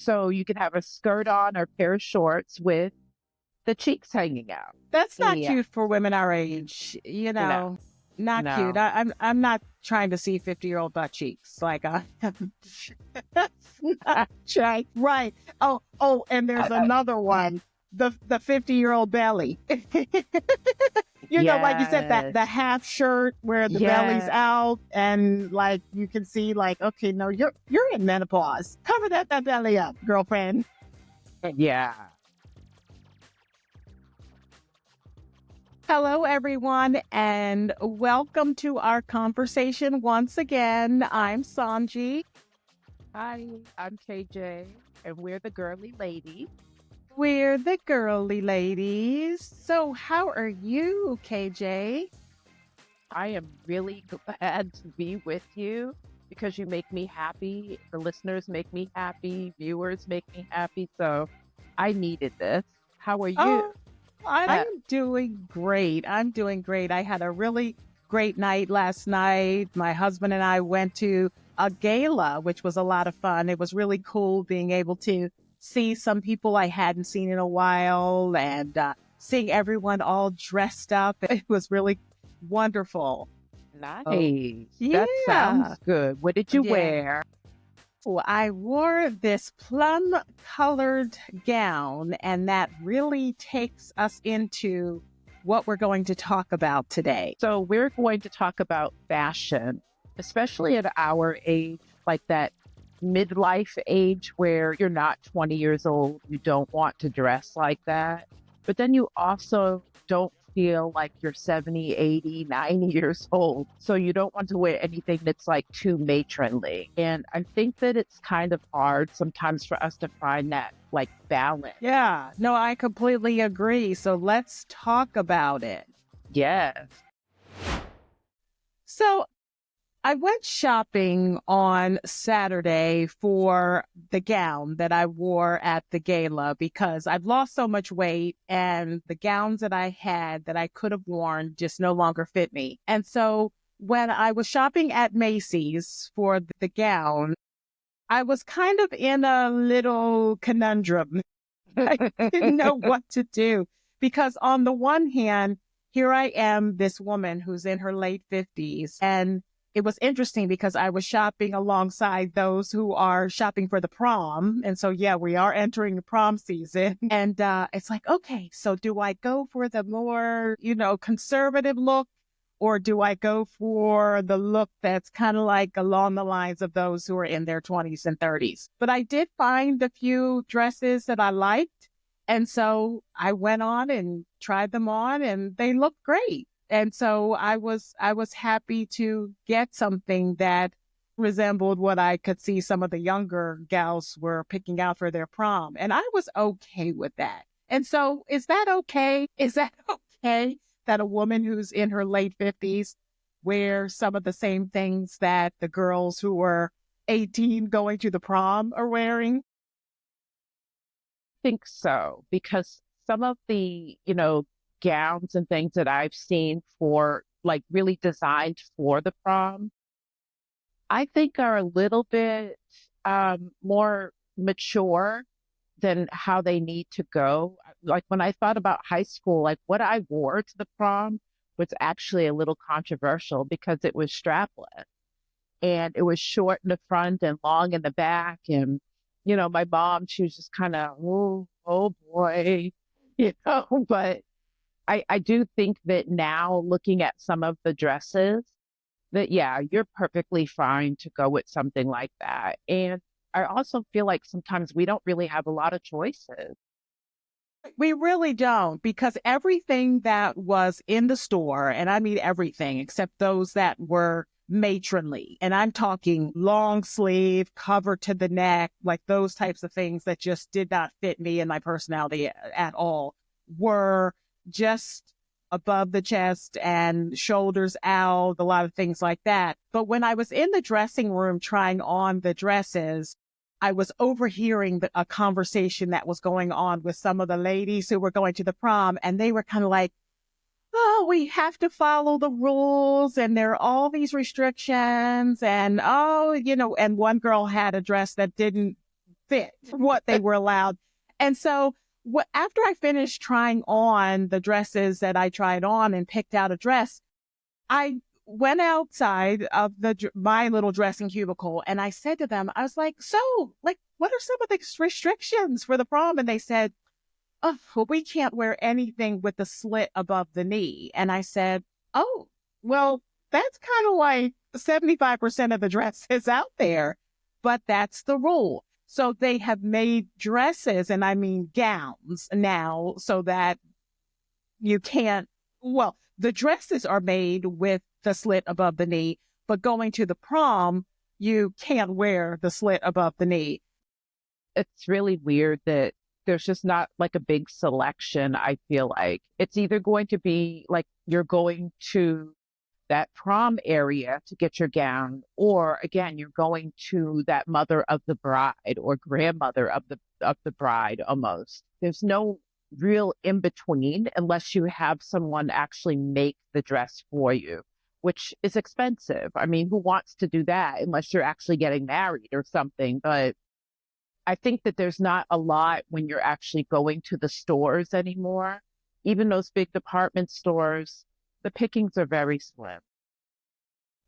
So you can have a skirt on or a pair of shorts with the cheeks hanging out. That's not Yeah. cute for women our age, No, not cute. no. I'm not trying to see 50-year-old butt cheeks. Like that's not trying. Right. Oh, and there's another one. The 50-year-old belly. Like you said, that Yes. the half shirt where the belly's Yes. out and like you can see like, okay, no, you're in menopause. Cover that belly up, girlfriend. Yeah. Hello, everyone, and welcome to our conversation once again. I'm Sonji. Hi, I'm KJ, and we're the Girlie Ladies. We're the Girlie Ladies. So, how are you, KJ? I am really glad to be with you because you make me happy. The listeners make me happy. Viewers make me happy. So I needed this. How are you? Oh, I'm doing great. I had a really great night last night. My husband and I went to a gala, which was a lot of fun. It was really cool being able to see some people I hadn't seen in a while and seeing everyone all dressed up. It was really wonderful. Nice. Yeah. That sounds good. What did you wear? Well, I wore this plum-colored gown, and that really takes us into what we're going to talk about today. So we're going to talk about fashion, especially at our age, like that midlife age where you're not 20 years old. You don't want to dress like that. But then you also don't feel like you're 70, 80, 90 years old. So you don't want to wear anything that's like too matronly. And I think that it's kind of hard sometimes for us to find that like balance. Yeah, no, I completely agree. So let's talk about it. Yes. So I went shopping on Saturday for the gown that I wore at the gala because I've lost so much weight and the gowns that I had that I could have worn just no longer fit me. And so when I was shopping at Macy's for the gown, I was kind of in a little conundrum. I didn't know what to do because on the one hand, here I am, this woman who's in her late 50s, and it was interesting because I was shopping alongside those who are shopping for the prom. And so, yeah, we are entering the prom season. And it's like, okay, so do I go for the more, conservative look? Or do I go for the look that's kind of like along the lines of those who are in their 20s and 30s? But I did find a few dresses that I liked. And so I went on and tried them on and they looked great. And so I was happy to get something that resembled what I could see some of the younger gals were picking out for their prom. And I was okay with that. And so is that okay? Is that okay that a woman who's in her late 50s wear some of the same things that the girls who were 18 going to the prom are wearing? I think so, because some of the, gowns and things that I've seen for like really designed for the prom, I think are a little bit more mature than how they need to go. Like when I thought about high school, like what I wore to the prom was actually a little controversial because it was strapless and it was short in the front and long in the back. And, my mom, she was just kind of, oh boy, but I do think that now looking at some of the dresses that, yeah, you're perfectly fine to go with something like that. And I also feel like sometimes we don't really have a lot of choices. We really don't, because everything that was in the store, and I mean everything except those that were matronly, and I'm talking long sleeve, cover to the neck, like those types of things that just did not fit me and my personality at all, were just above the chest and shoulders out, a lot of things like that. But when I was in the dressing room trying on the dresses, I was overhearing a conversation that was going on with some of the ladies who were going to the prom, and they were kind of like, oh, we have to follow the rules and there are all these restrictions and, and one girl had a dress that didn't fit what they were allowed. And so after I finished trying on the dresses that I tried on and picked out a dress, I went outside of my little dressing cubicle and I said to them, I was like, so, like, what are some of the restrictions for the prom? And they said, oh, well, we can't wear anything with the slit above the knee. And I said, oh, well, that's kind of like 75% of the dresses out there, but that's the rule. So they have made dresses, and I mean gowns now, so that you can't, well, the dresses are made with the slit above the knee, but going to the prom, you can't wear the slit above the knee. It's really weird that there's just not like a big selection. I feel like it's either going to be like you're going to that prom area to get your gown, or again, you're going to that mother of the bride or grandmother of the bride almost. There's no real in between unless you have someone actually make the dress for you, which is expensive. I mean, who wants to do that unless you're actually getting married or something? But I think that there's not a lot when you're actually going to the stores anymore. Even those big department stores, the pickings are very slim.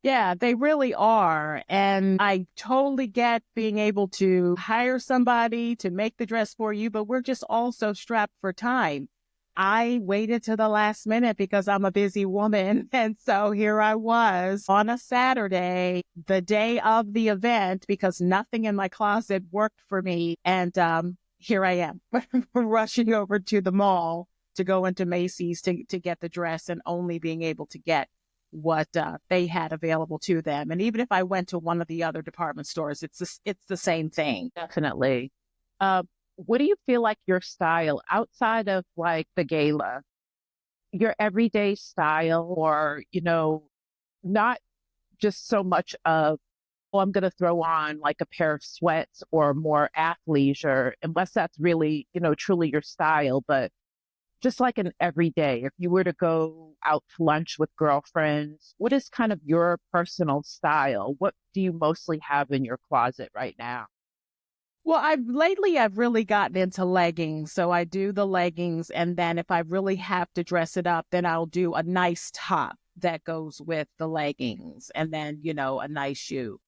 Yeah, they really are. And I totally get being able to hire somebody to make the dress for you, but we're just all so strapped for time. I waited to the last minute because I'm a busy woman. And so here I was on a Saturday, the day of the event, because nothing in my closet worked for me. And here I am rushing over to the mall to go into Macy's to get the dress, and only being able to get what they had available to them. And even if I went to one of the other department stores, it's the same thing. Definitely. What do you feel like your style outside of like the gala, your everyday style, or, not just so much of, oh, I'm going to throw on like a pair of sweats or more athleisure, unless that's really, truly your style, but just like an everyday, if you were to go out to lunch with girlfriends, what is kind of your personal style? What do you mostly have in your closet right now? Well, I've really gotten into leggings. So I do the leggings. And then if I really have to dress it up, then I'll do a nice top that goes with the leggings, and then, a nice shoe.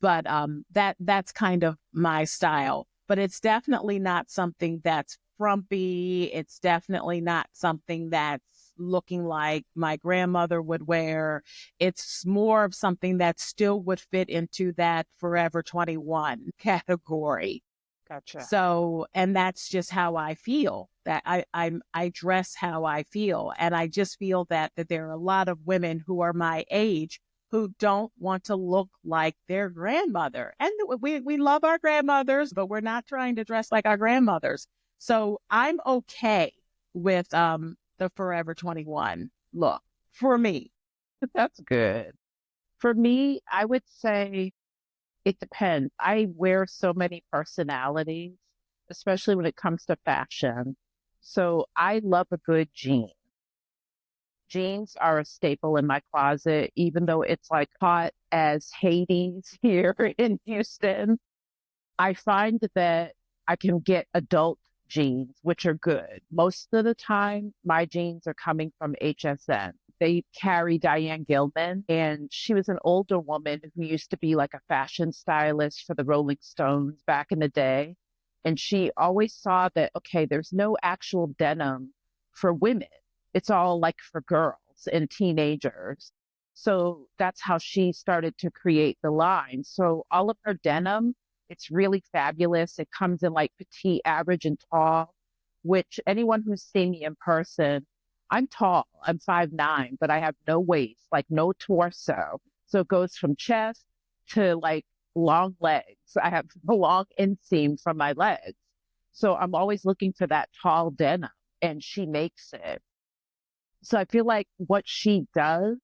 But that's kind of my style. But it's definitely not something that's frumpy. It's definitely not something that's looking like my grandmother would wear. It's more of something that still would fit into that Forever 21 category. Gotcha. So, and that's just how I feel, that I dress how I feel. And I just feel that there are a lot of women who are my age who don't want to look like their grandmother. And we love our grandmothers, but we're not trying to dress like our grandmothers. So I'm okay with the Forever 21 look for me. That's good. For me, I would say it depends. I wear so many personalities, especially when it comes to fashion. So I love a good jean. Jeans are a staple in my closet, even though it's like hot as Hades here in Houston. I find that I can get adult jeans, which are good. Most of the time, my jeans are coming from HSN. They carry Diane Gilman, and she was an older woman who used to be like a fashion stylist for the Rolling Stones back in the day. And she always saw that, okay, there's no actual denim for women. It's all like for girls and teenagers. So that's how she started to create the line. So all of her denim, it's really fabulous. It comes in like petite, average, and tall, which anyone who's seen me in person, I'm tall. I'm 5'9", but I have no waist, like no torso. So it goes from chest to like long legs. I have a long inseam from my legs. So I'm always looking for that tall denim, and she makes it. So I feel like what she does,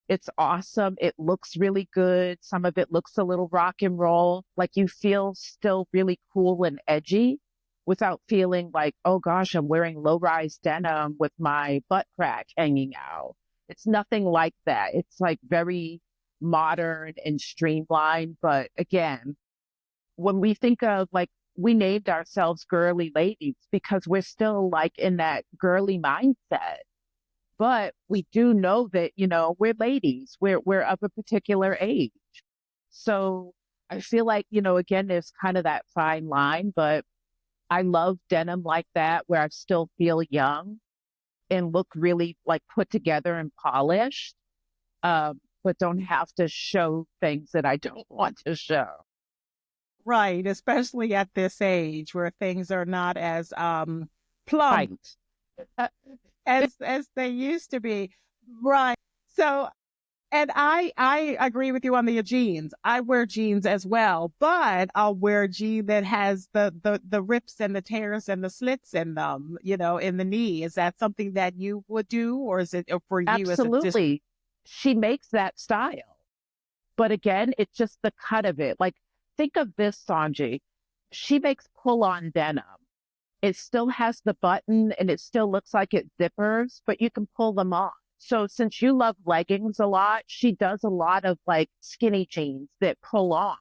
it's awesome. It looks really good. Some of it looks a little rock and roll. Like you feel still really cool and edgy without feeling like, oh gosh, I'm wearing low-rise denim with my butt crack hanging out. It's nothing like that. It's like very modern and streamlined. But again, when we think of like we named ourselves Girly Ladies because we're still like in that girly mindset. But we do know that, we're ladies. We're of a particular age. So I feel like, again, there's kind of that fine line, but I love denim like that where I still feel young and look really like put together and polished, but don't have to show things that I don't want to show. Right, especially at this age where things are not as plump Right. as they used to be. Right. So, and I agree with you on the jeans. I wear jeans as well, but I'll wear a jean that has the rips and the tears and the slits in them, in the knee. Is that something that you would do, or is it for you? Is it just Absolutely. She makes that style. But again, it's just the cut of it. Like, think of this, Sonji. She makes pull on denim. It still has the button and it still looks like it zippers, but you can pull them on. So since you love leggings a lot, she does a lot of like skinny jeans that pull on.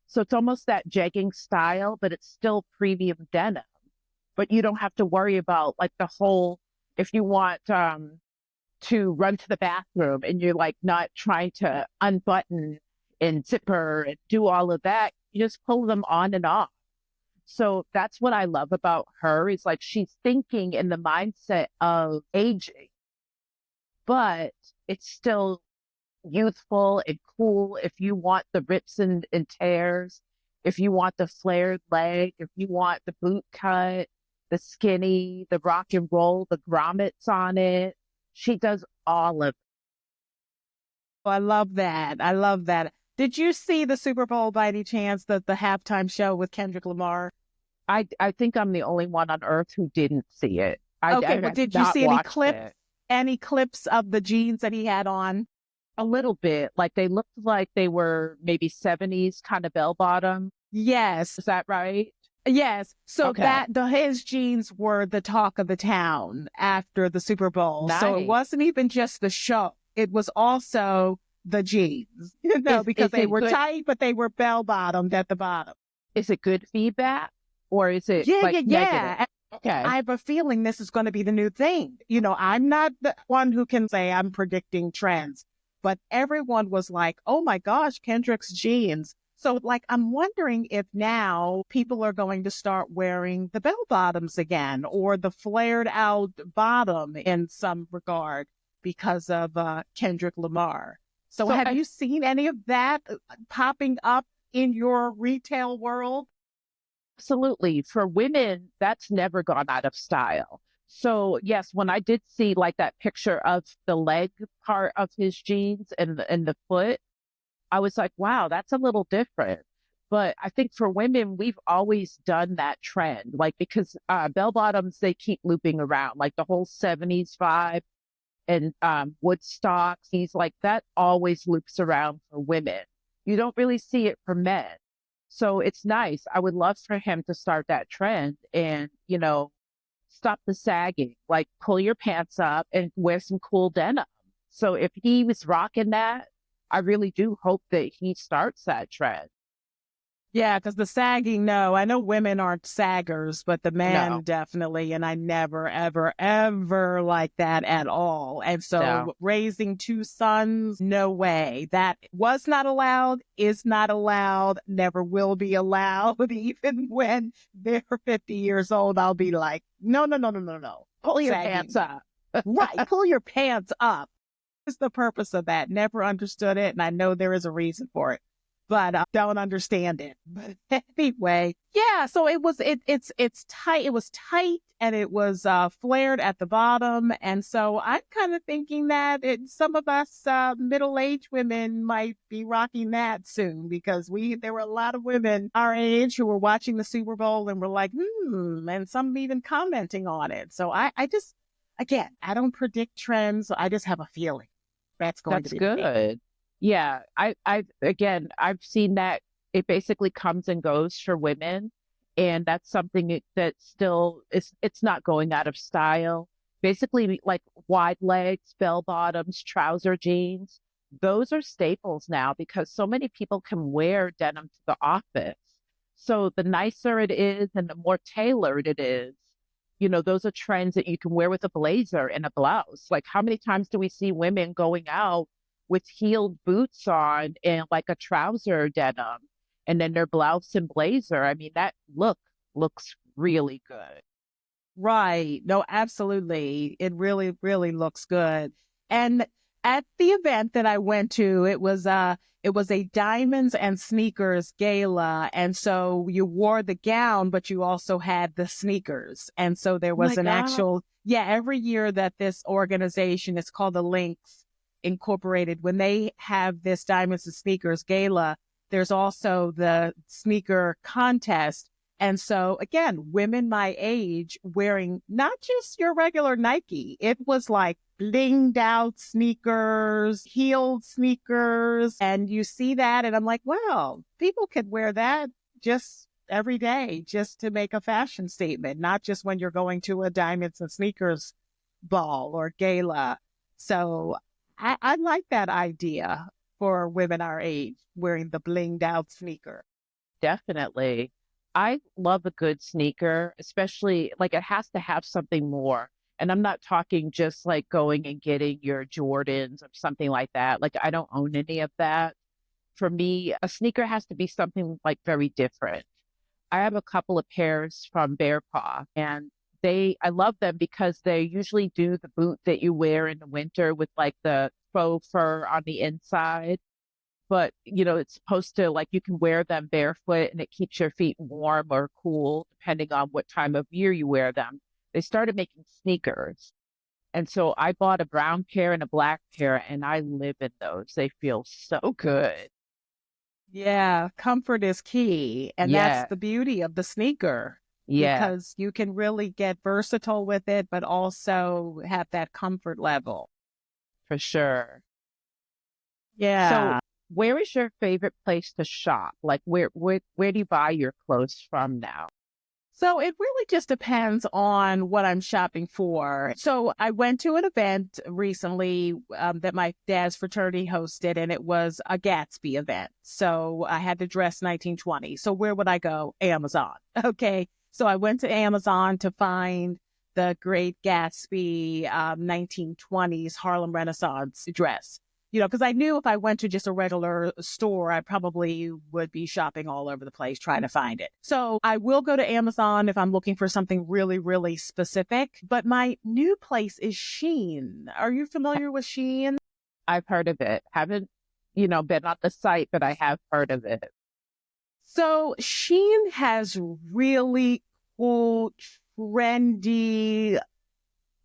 So it's almost that jegging style, but it's still premium denim. But you don't have to worry about like the whole, if you want to run to the bathroom and you're like not trying to unbutton and zipper and do all of that, you just pull them on and off. So that's what I love about her is like she's thinking in the mindset of aging, but it's still youthful and cool. If you want the rips and tears, if you want the flared leg, if you want the boot cut, the skinny, the rock and roll, the grommets on it, she does all of it. I love that. I love that. Did you see the Super Bowl by any chance, the halftime show with Kendrick Lamar? I think I'm the only one on earth who didn't see it. Okay, I well, have did you not see watched it. any clips of the jeans that he had on? A little bit. Like they looked like they were maybe 70s kind of bell bottom. Yes. Is that right? Yes. So Okay. his jeans were the talk of the town after the Super Bowl. So it Nice. wasn't even just the show. It was also the jeans, because Is they it were good? tight, but they were bell bottomed at the bottom. Is it good feedback or is it Yeah, like yeah, negative? yeah. Okay. I have a feeling this is going to be the new thing. I'm not the one who can say I'm predicting trends, but everyone was like, oh my gosh, Kendrick's jeans. So, like, I'm wondering if now people are going to start wearing the bell bottoms again or the flared out bottom in some regard because of Kendrick Lamar. So, So have you seen any of that popping up in your retail world? absolutely. For women, that's never gone out of style. So yes, when I did see like that picture of the leg part of his jeans and the foot, I was like, wow, that's a little different. But I think for women, we've always done that trend, like because bell bottoms, they keep looping around, like the whole 70s vibe and Woodstock. He's like that always loops around for women. You don't really see it for men. So it's nice. I would love for him to start that trend and, stop the sagging, like pull your pants up and wear some cool denim. So if he was rocking that, I really do hope that he starts that trend. Yeah, because the sagging, no, I know women aren't saggers, but the man No, definitely, and I never, ever, ever like that at all. And no. so raising two sons, no way. That was not allowed, is not allowed, never will be allowed. Even when they're 50 years old, I'll be like, no, no, no, no, no, no. Pull your pants Sagging. up. Right. Pull your pants up. What's the purpose of that? Never understood it. And I know there is a reason for it, but I don't understand it. But anyway, yeah. So it's tight. It was tight and it was flared at the bottom. And so I'm kind of thinking that some of us middle-aged women might be rocking that soon because there were a lot of women our age who were watching the Super Bowl and were like, and some even commenting on it. So I just, again, I don't predict trends. I just have a feeling that's going to That's be the thing. good. Yeah, again, I've seen that it basically comes and goes for women, and that's something that still is, it's not going out of style. Basically, like wide legs, bell bottoms, trouser jeans, those are staples now because so many people can wear denim to the office. So the nicer it is and the more tailored it is, those are trends that you can wear with a blazer and a blouse. Like, how many times do we see women going out with heeled boots on and like a trouser denim and then their blouse and blazer? I mean, that looks really good. Right. No, absolutely. It really, really looks good. And at the event that I went to, it was a diamonds and sneakers gala. And so you wore the gown, but you also had the sneakers. And so there Oh my was an God. actual, yeah, every year that this organization, it's called the Links Incorporated, when they have this diamonds and sneakers gala, there's also the sneaker contest. And so again, women my age wearing not just your regular Nike. It was like blinged out sneakers, heeled sneakers. And you see that. And I'm like, well, people could wear that just every day just to make a fashion statement, not just when you're going to a diamonds and sneakers ball or gala. So I like that idea for women our age wearing the blinged out sneaker. Definitely. I love a good sneaker, especially like it has to have something more. And I'm not talking just like going and getting your Jordans or something like that. Like, I don't own any of that. For me, a sneaker has to be something like very different. I have a couple of pairs from Bear Paw, and I love them because they usually do the boot that you wear in the winter with like the faux fur on the inside. But, it's supposed to, like, you can wear them barefoot and it keeps your feet warm or cool depending on what time of year you wear them. They started making sneakers. And so I bought a brown pair and a black pair, and I live in those. They feel so good. Yeah, comfort is key. And that's Yeah. the beauty of the sneaker Yeah, because you can really get versatile with it, but also have that comfort level. for sure. So Yeah. where is your favorite place to shop? Like, where do you buy your clothes from now? So it really just depends on what I'm shopping for. So I went to an event recently that my dad's fraternity hosted, and it was a Gatsby event. So I had to dress 1920. So where would I go? Amazon. Okay. So I went to Amazon to find the Great Gatsby 1920s Harlem Renaissance dress. Because I knew if I went to just a regular store, I probably would be shopping all over the place trying to find it. So I will go to Amazon if I'm looking for something really, really specific. But my new place is Shein. Are you familiar with Shein? I've heard of it. Haven't, been on the site, but I have heard of it. So Shein has really cool, trendy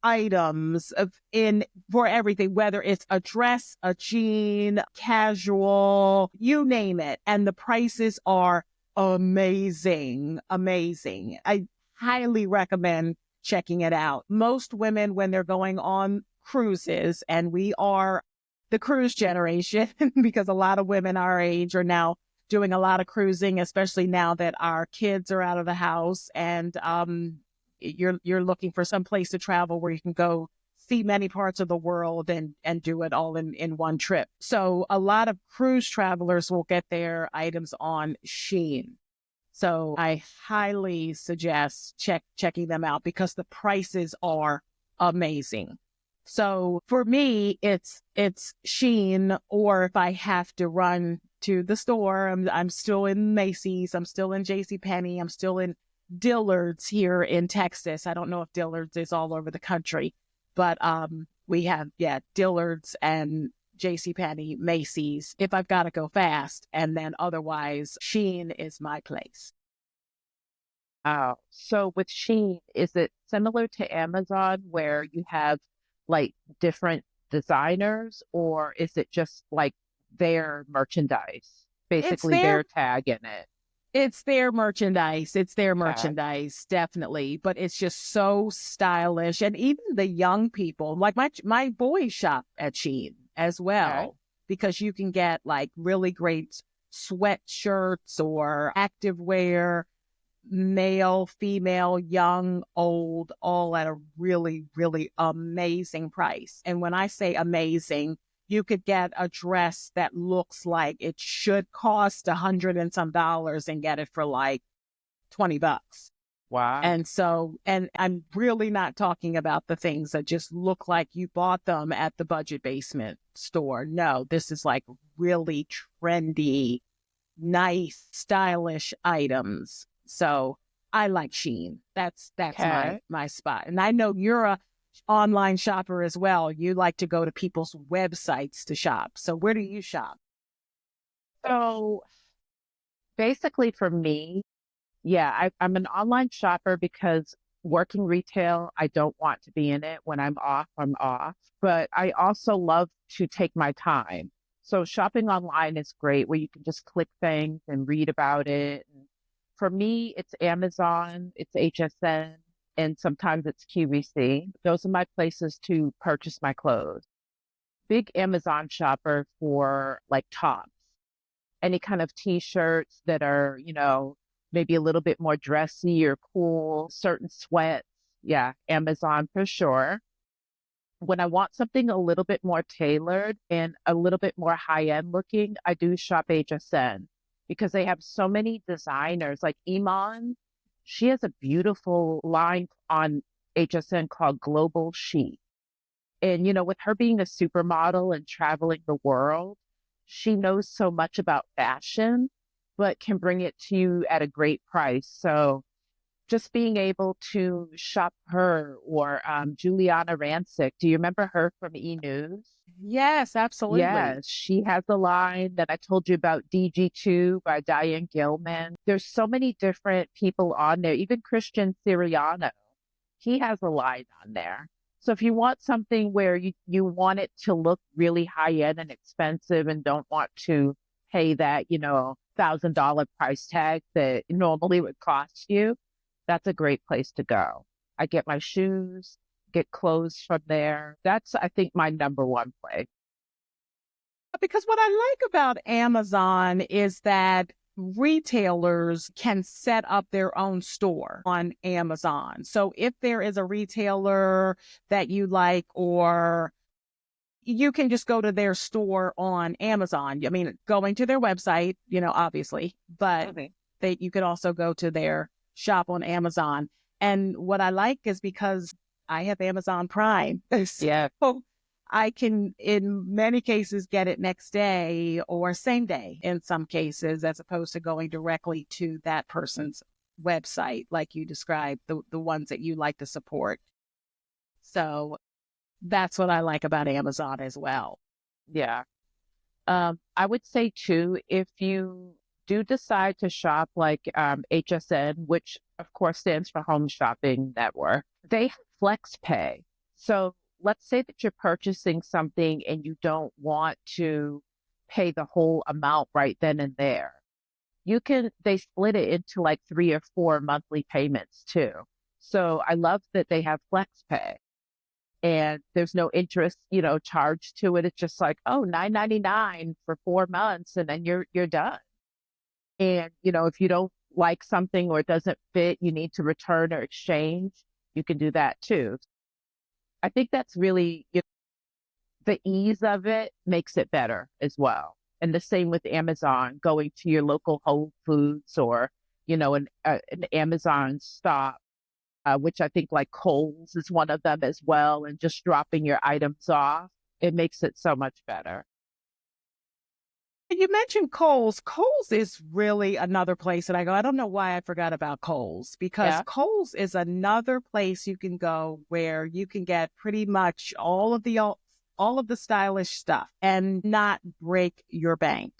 items in for everything, whether it's a dress, a jean, casual, you name it. And the prices are amazing, amazing. I highly recommend checking it out. Most women, when they're going on cruises, and we are the cruise generation, because a lot of women our age are now doing a lot of cruising, especially now that our kids are out of the house and you're looking for some place to travel where you can go see many parts of the world and do it all in one trip. So a lot of cruise travelers will get their items on Shein. So I highly suggest checking them out because the prices are amazing. So for me, it's Shein, or if I have to run to the store, I'm still in Macy's, I'm still in JCPenney, I'm still in Dillard's here in Texas. I don't know if Dillard's is all over the country, but we have Dillard's and JCPenney, Macy's if I've got to go fast, and then otherwise Shein is my place. Oh, so with Shein, is it similar to Amazon where you have like different designers, or is it just like their merchandise, It's basically their their tag in it? It's their merchandise. It's their Okay. merchandise, definitely. But it's just so stylish. And even the young people, like my boys shop at Shein as Okay. well, because you can get like really great sweatshirts or activewear, male, female, young, old, all at a really, really amazing price. And when I say amazing, you could get a dress that looks like it should cost $100 and some and get it for like $20. Wow. And so, and I'm really not talking about the things that just look like you bought them at the budget basement store. No, this is like really trendy, nice, stylish items. So I like Shein. That's Okay. my spot. And I know you're a online shopper as well. You like to go to people's websites to shop. So where do you shop? So basically for me, yeah, I'm an online shopper because working retail, I don't want to be in it. When I'm off, I'm off. But I also love to take my time. So shopping online is great where you can just click things and read about it. And for me, it's Amazon, it's HSN, and sometimes it's QVC. Those are my places to purchase my clothes. Big Amazon shopper for like tops, any kind of t-shirts that are, maybe a little bit more dressy or cool, certain sweats. Yeah, Amazon for sure. When I want something a little bit more tailored and a little bit more high-end looking, I do shop HSN because they have so many designers like Iman. She has a beautiful line on HSN called Global Chic. And, with her being a supermodel and traveling the world, she knows so much about fashion, but can bring it to you at a great price. So just being able to shop her or Juliana Rancic. Do you remember her from E! News? Yes, absolutely. Yes, she has a line that I told you about, DG2 by Diane Gilman. There's so many different people on there, even Christian Siriano. He has a line on there. So if you want something where you want it to look really high end and expensive and don't want to pay that, $1,000 price tag that normally would cost you, that's a great place to go. I get my shoes, get clothes from there. That's, I think, my number one place. Because what I like about Amazon is that retailers can set up their own store on Amazon. So if there is a retailer that you like, or you can just go to their store on Amazon. I mean, going to their website, obviously, but Okay. you could also go to their shop on Amazon. And what I like is because I have Amazon Prime. Yeah. So I can, in many cases, get it next day or same day in some cases, as opposed to going directly to that person's website, like you described, the ones that you like to support. So that's what I like about Amazon as well. Yeah. I would say too, if you do decide to shop like HSN, which of course stands for Home Shopping Network, they have flex pay. So let's say that you're purchasing something and you don't want to pay the whole amount right then and there. They split it into like 3 or 4 monthly payments too. So I love that they have flex pay and there's no interest, charged to it. It's just like, oh, 9.99 for 4 months and then you're done. And, if you don't like something or it doesn't fit, you need to return or exchange, you can do that too. I think that's really, the ease of it makes it better as well. And the same with Amazon, going to your local Whole Foods or, an Amazon stop, which I think like Kohl's is one of them as well, and just dropping your items off. It makes it so much better. You mentioned Kohl's. Kohl's is really another place that I go. I don't know why I forgot about Kohl's, because Yeah. Kohl's is another place you can go where you can get pretty much all of the stylish stuff and not break your bank.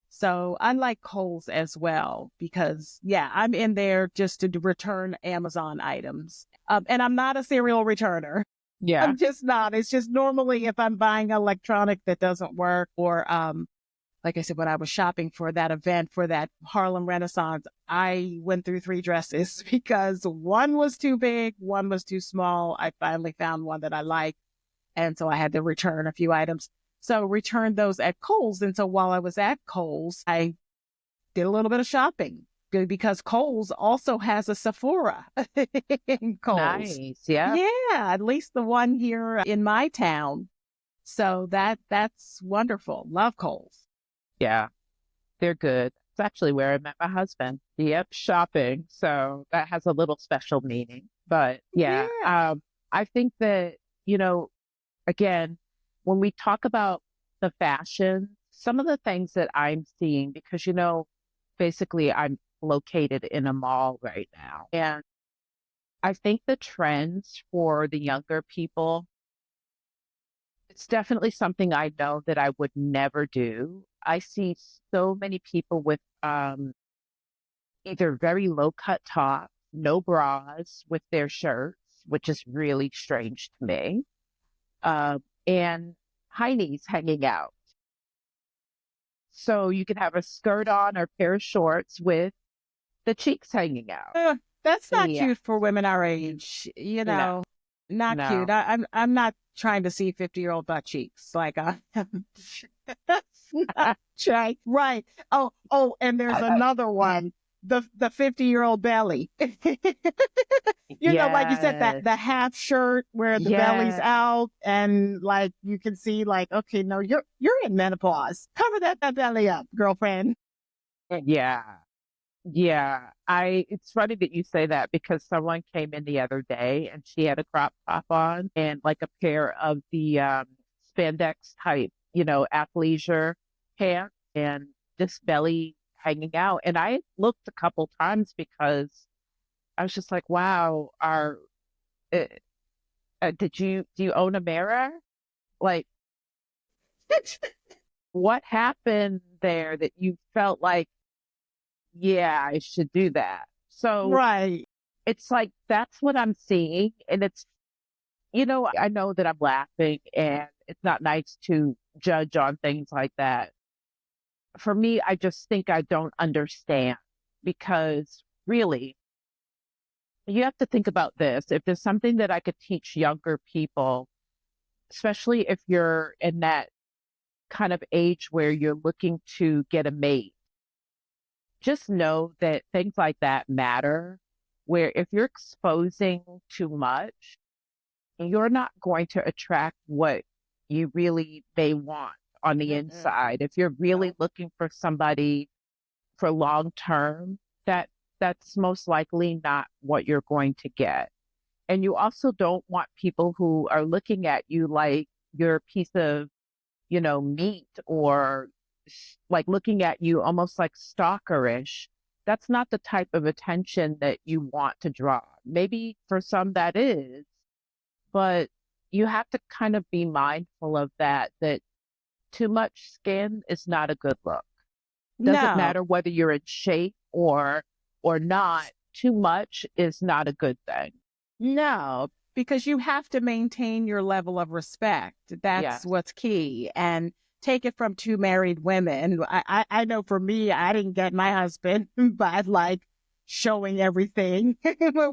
So I like Kohl's as well because, yeah, I'm in there just to return Amazon items. And I'm not a serial returner. Yeah. I'm just not. It's just normally if I'm buying electronic that doesn't work, or like I said, when I was shopping for that event for that Harlem Renaissance, I went through 3 dresses because one was too big, one was too small. I finally found one that I liked. And so I had to return a few items. So returned those at Kohl's. And so while I was at Kohl's, I did a little bit of shopping because Kohl's also has a Sephora in Kohl's. Nice. Yeah. Yeah, at least the one here in my town So that's wonderful. Love Kohl's. Yeah, they're good. It's actually where I met my husband. Yep, shopping. So that has a little special meaning. But yeah, Yeah. I think that, you know, again, when we talk about the fashion, some of the things that I'm seeing, because, basically I'm located in a mall right now. And I think the trends for the younger people, it's definitely something I know that I would never do. I see so many people with either very low cut tops, no bras with their shirts, which is really strange to me, and high knees hanging out. So you could have a skirt on or pair of shorts with the cheeks hanging out. Uh, that's not Yeah, cute for women our age. no, Not cute. no. I'm not trying to see 50-year-old butt cheeks. That's not right. And there's another one. The 50-year-old belly. Like you said, that Yes, the half shirt where the belly's yes, out and like you can see like, okay, no, you're in menopause. Cover that belly up, girlfriend. yeah. Yeah, it's funny that you say that because someone came in the other day and she had a crop top on and like a pair of the spandex type, athleisure pants and just belly hanging out. And I looked a couple times because I was just like, wow, uh, do you own a mirror? Like, what happened there that you felt like, yeah, I should do that? So Right. it's like that's what I'm seeing. And I know that I'm laughing and it's not nice to judge on things like that. For me, I just think I don't understand because really, you have to think about this. If there's something that I could teach younger people, especially if you're in that kind of age where you're looking to get a mate, just know that things like that matter. Where if you're exposing too much, you're not going to attract what you really may want on the Mm-mm. inside. If you're really No. looking for somebody for long term, that's most likely not what you're going to get. And you also don't want people who are looking at you like you're a piece of, meat or like looking at you almost like stalkerish. That's not the type of attention that you want to draw. Maybe for some that is, but you have to kind of be mindful of that too much skin is not a good look. Doesn't No. matter whether you're in shape or not, too much is not a good thing. No, because you have to maintain your level of respect. That's Yes, what's key. And take it from two married women. I know for me, I didn't get my husband by like showing everything,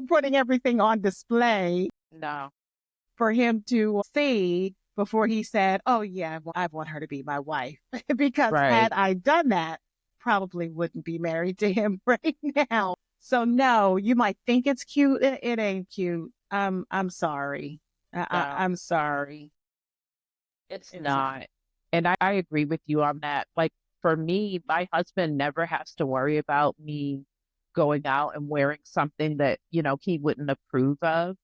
putting everything on display no, for him to see before he said, oh, yeah, well, I want her to be my wife. Because had right. I done that, probably wouldn't be married to him right now. So no, you might think it's cute. It ain't cute. I'm sorry. No, I'm sorry. it's It's not. not. And I agree with you on that. Like for me, my husband never has to worry about me going out and wearing something that, he wouldn't approve of.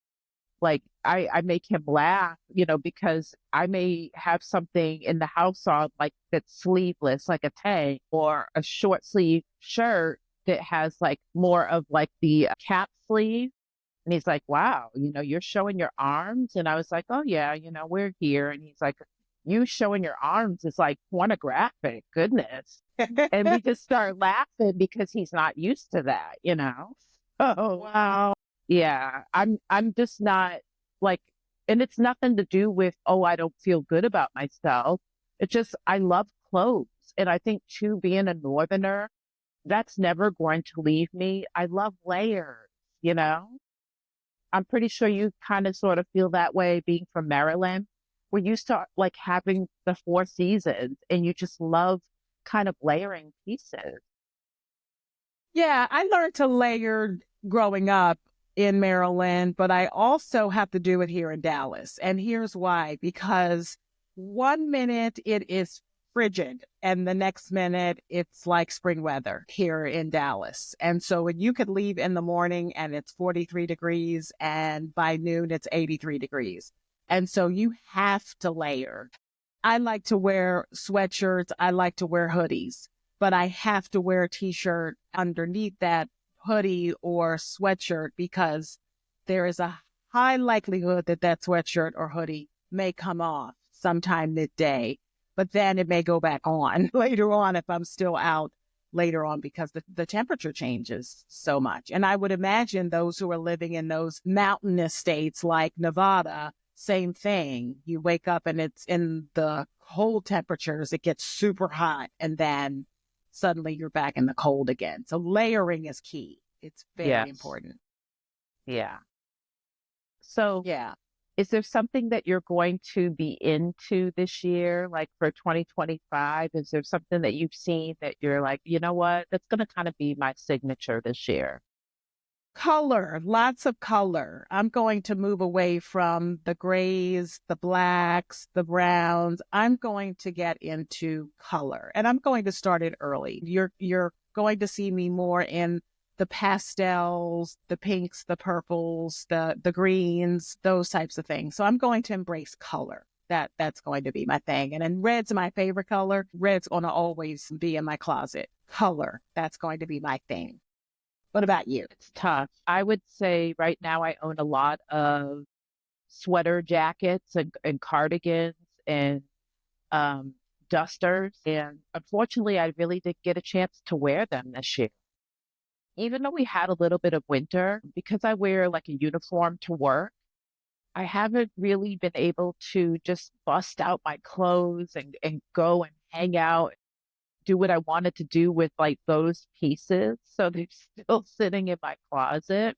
Like I make him laugh, because I may have something in the house on like that's sleeveless, like a tank or a short sleeve shirt that has like more of like the cap sleeve. And he's like, wow, you're showing your arms. And I was like, oh yeah, we're here. And he's like, you showing your arms is like pornographic. Goodness. And we just start laughing because he's not used to that. Oh, Wow. yeah, I'm just not like, and it's nothing to do with, oh, I don't feel good about myself. It's just I love clothes. And I think too, being a northerner, that's never going to leave me. I love layers, you know? I'm pretty sure you kind of sort of feel that way being from Maryland. We're used to like having the four seasons and you just love kind of layering pieces. Yeah, I learned to layer growing up in Maryland, but I also have to do it here in Dallas. And here's why, because one minute it is frigid and the next minute it's like spring weather here in Dallas. And so you could leave in the morning and it's 43 degrees and by noon it's 83 degrees. And so you have to layer. I like to wear sweatshirts. I like to wear hoodies, but I have to wear a t-shirt underneath that hoodie or sweatshirt because there is a high likelihood that that sweatshirt or hoodie may come off sometime midday, but then it may go back on later on if I'm still out later on because the temperature changes so much. And I would imagine those who are living in those mountainous states like Nevada, same thing. You wake up and it's in the cold temperatures, it gets super hot, and then suddenly you're back in the cold again. So layering is key. It's very Yes. important. Yeah. So Yeah. is there something that you're going to be into this year, like for 2025? Is there something that you've seen that you're like, you know what, that's going to kind of be my signature this year? Color, lots of color. I'm going to move away from the grays, the blacks, the browns. I'm going to get into color and I'm going to start it early. You're going to see me more in the pastels, the pinks, the purples, the greens, those types of things. So I'm going to embrace color. That's going to be my thing. And then red's my favorite color. Red's going to always be in my closet. Color, that's going to be my thing. What about you? It's tough. I would say right now I own a lot of sweater jackets and cardigans and um, dusters. And unfortunately, I really didn't get a chance to wear them this year. Even though we had a little bit of winter, because I wear like a uniform to work, I haven't really been able to just bust out my clothes and go and hang out, do what I wanted to do with like those pieces. So they're still sitting in my closet.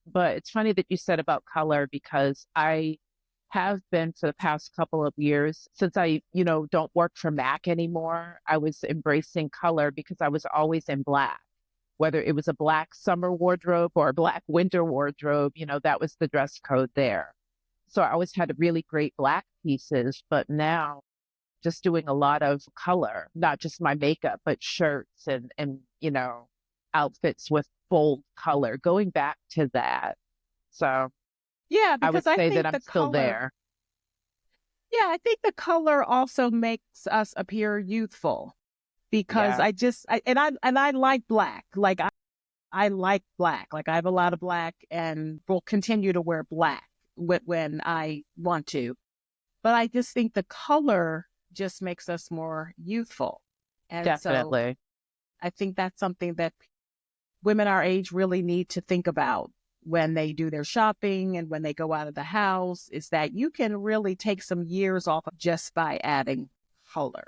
But it's funny that you said about color because I have been for the past couple of years since I, don't work for Mac anymore. I was embracing color because I was always in black, whether it was a black summer wardrobe or a black winter wardrobe, that was the dress code there. So I always had really great black pieces, but now just doing a lot of color, not just my makeup, but shirts and outfits with bold color, going back to that. So Yeah, I would because I say that think I'm the still color, there. yeah, I think the color also makes us appear youthful because Yeah, and I like black. Like I like black. Like I have a lot of black and will continue to wear black when I want to. But I just think the color just makes us more youthful. And so definitely. I think that's something that women our age really need to think about when they do their shopping and when they go out of the house is that you can really take some years off just by adding color.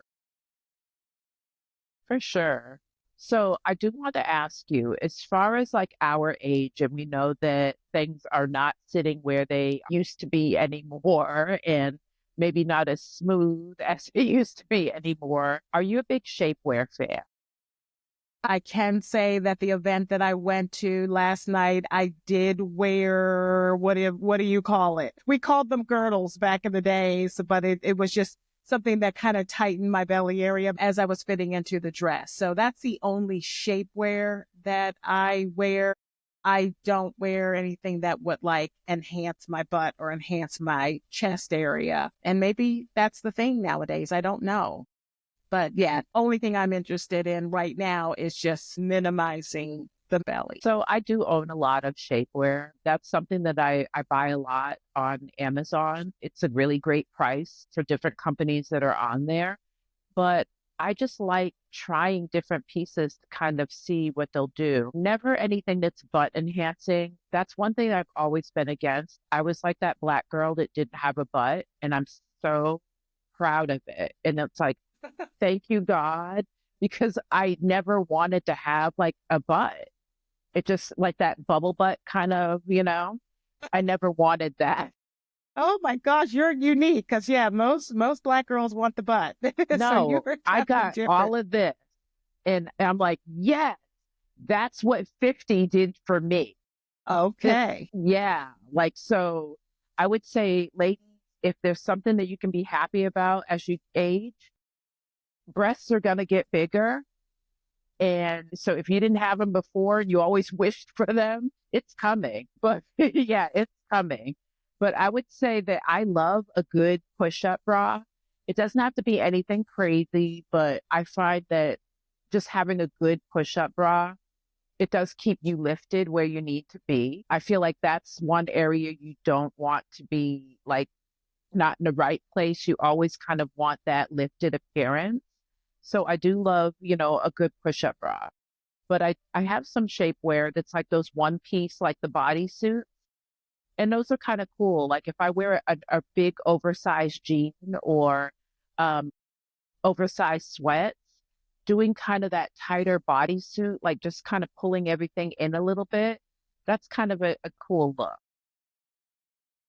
For sure. So I do want to ask you, as far as like our age, and we know that things are not sitting where they used to be anymore, and maybe not as smooth as it used to be anymore. Are you a big shapewear fan? I can say that the event that I went to last night, I did wear what do you call it? We called them girdles back in the days, but it was just something that kind of tightened my belly area as I was fitting into the dress. So that's the only shapewear that I wear. I don't wear anything that would like enhance my butt or enhance my chest area. And maybe that's the thing nowadays. I don't know. But yeah, only thing I'm interested in right now is just minimizing the belly. So I do own a lot of shapewear. That's something that I buy a lot on Amazon. It's a really great price for different companies that are on there. But I just like trying different pieces to kind of see what they'll do. Never anything that's butt enhancing. That's one thing I've always been against. I was like that black girl that didn't have a butt, and I'm so proud of it. And it's like, thank you, God, because I never wanted to have like a butt. It just like that bubble butt kind of. I never wanted that. Oh my gosh, you're unique because yeah, most black girls want the butt. So No, you're I definitely got different. all of this. And I'm like, yes, that's what 50 did for me. 'Cause, Okay. yeah, like, so I would say, ladies, if there's something that you can be happy about as you age, breasts are going to get bigger. And so if you didn't have them before, you always wished for them, it's coming. But yeah, it's coming. But I would say that I love a good push up bra. It doesn't have to be anything crazy, but I find that just having a good push up bra, it does keep you lifted where you need to be. I feel like that's one area you don't want to be like not in the right place. You always kind of want that lifted appearance. So I do love, a good push-up bra. But I have some shapewear that's like those one piece, like the bodysuit. And those are kind of cool. Like if I wear a big oversized jean or um, oversized sweats, doing kind of that tighter bodysuit, like just kind of pulling everything in a little bit, that's kind of a cool look.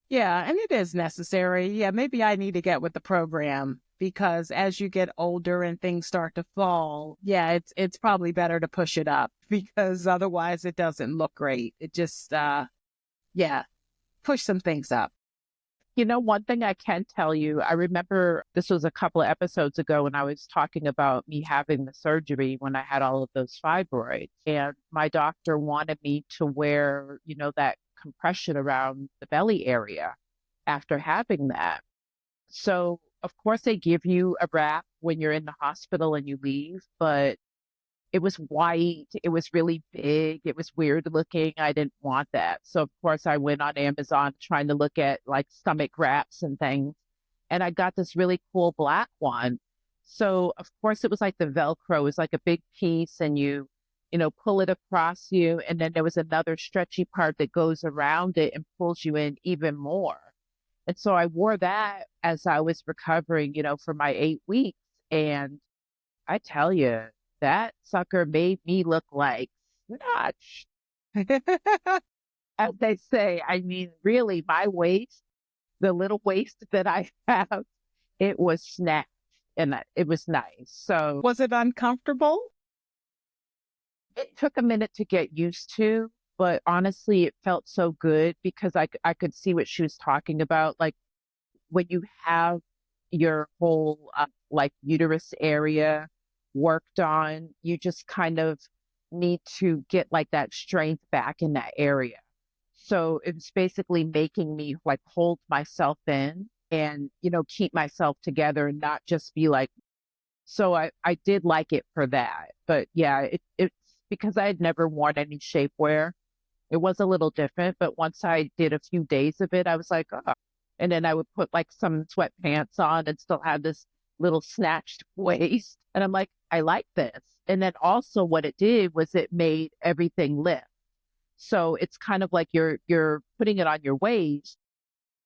Yeah, and it is necessary. Yeah, maybe I need to get with the program because as you get older and things start to fall, yeah, it's probably better to push it up because otherwise it doesn't look great. It just yeah, push some things up. One thing I can tell you, I remember this was a couple of episodes ago when I was talking about me having the surgery when I had all of those fibroids. And my doctor wanted me to wear, that compression around the belly area after having that. So, of course, they give you a wrap when you're in the hospital and you leave, but it was white. It was really big. It was weird looking. I didn't want that. So, of course, I went on Amazon trying to look at like stomach wraps and things. And I got this really cool black one. So, of course, it was like the Velcro is like a big piece and you pull it across you. And then there was another stretchy part that goes around it and pulls you in even more. And so I wore that as I was recovering, for my 8 weeks. And I tell you, that sucker made me look like snatch, as they say. I mean, really, my waist, the little waist that I have, it was snatched and it was nice. So Was it uncomfortable? it took a minute to get used to, but honestly, it felt so good because I could see what she was talking about. Like when you have your whole like uterus area worked on, you just kind of need to get like that strength back in that area. So it's basically making me like hold myself in and, keep myself together and not just be like, so I did like it for that. But yeah, it's because I had never worn any shapewear. It was a little different, but once I did a few days of it, I was like, oh. And then I would put like some sweatpants on and still have this little snatched waist. And I'm like, I like this. And then also what it did was it made everything lift. So it's kind of like you're putting it on your waist.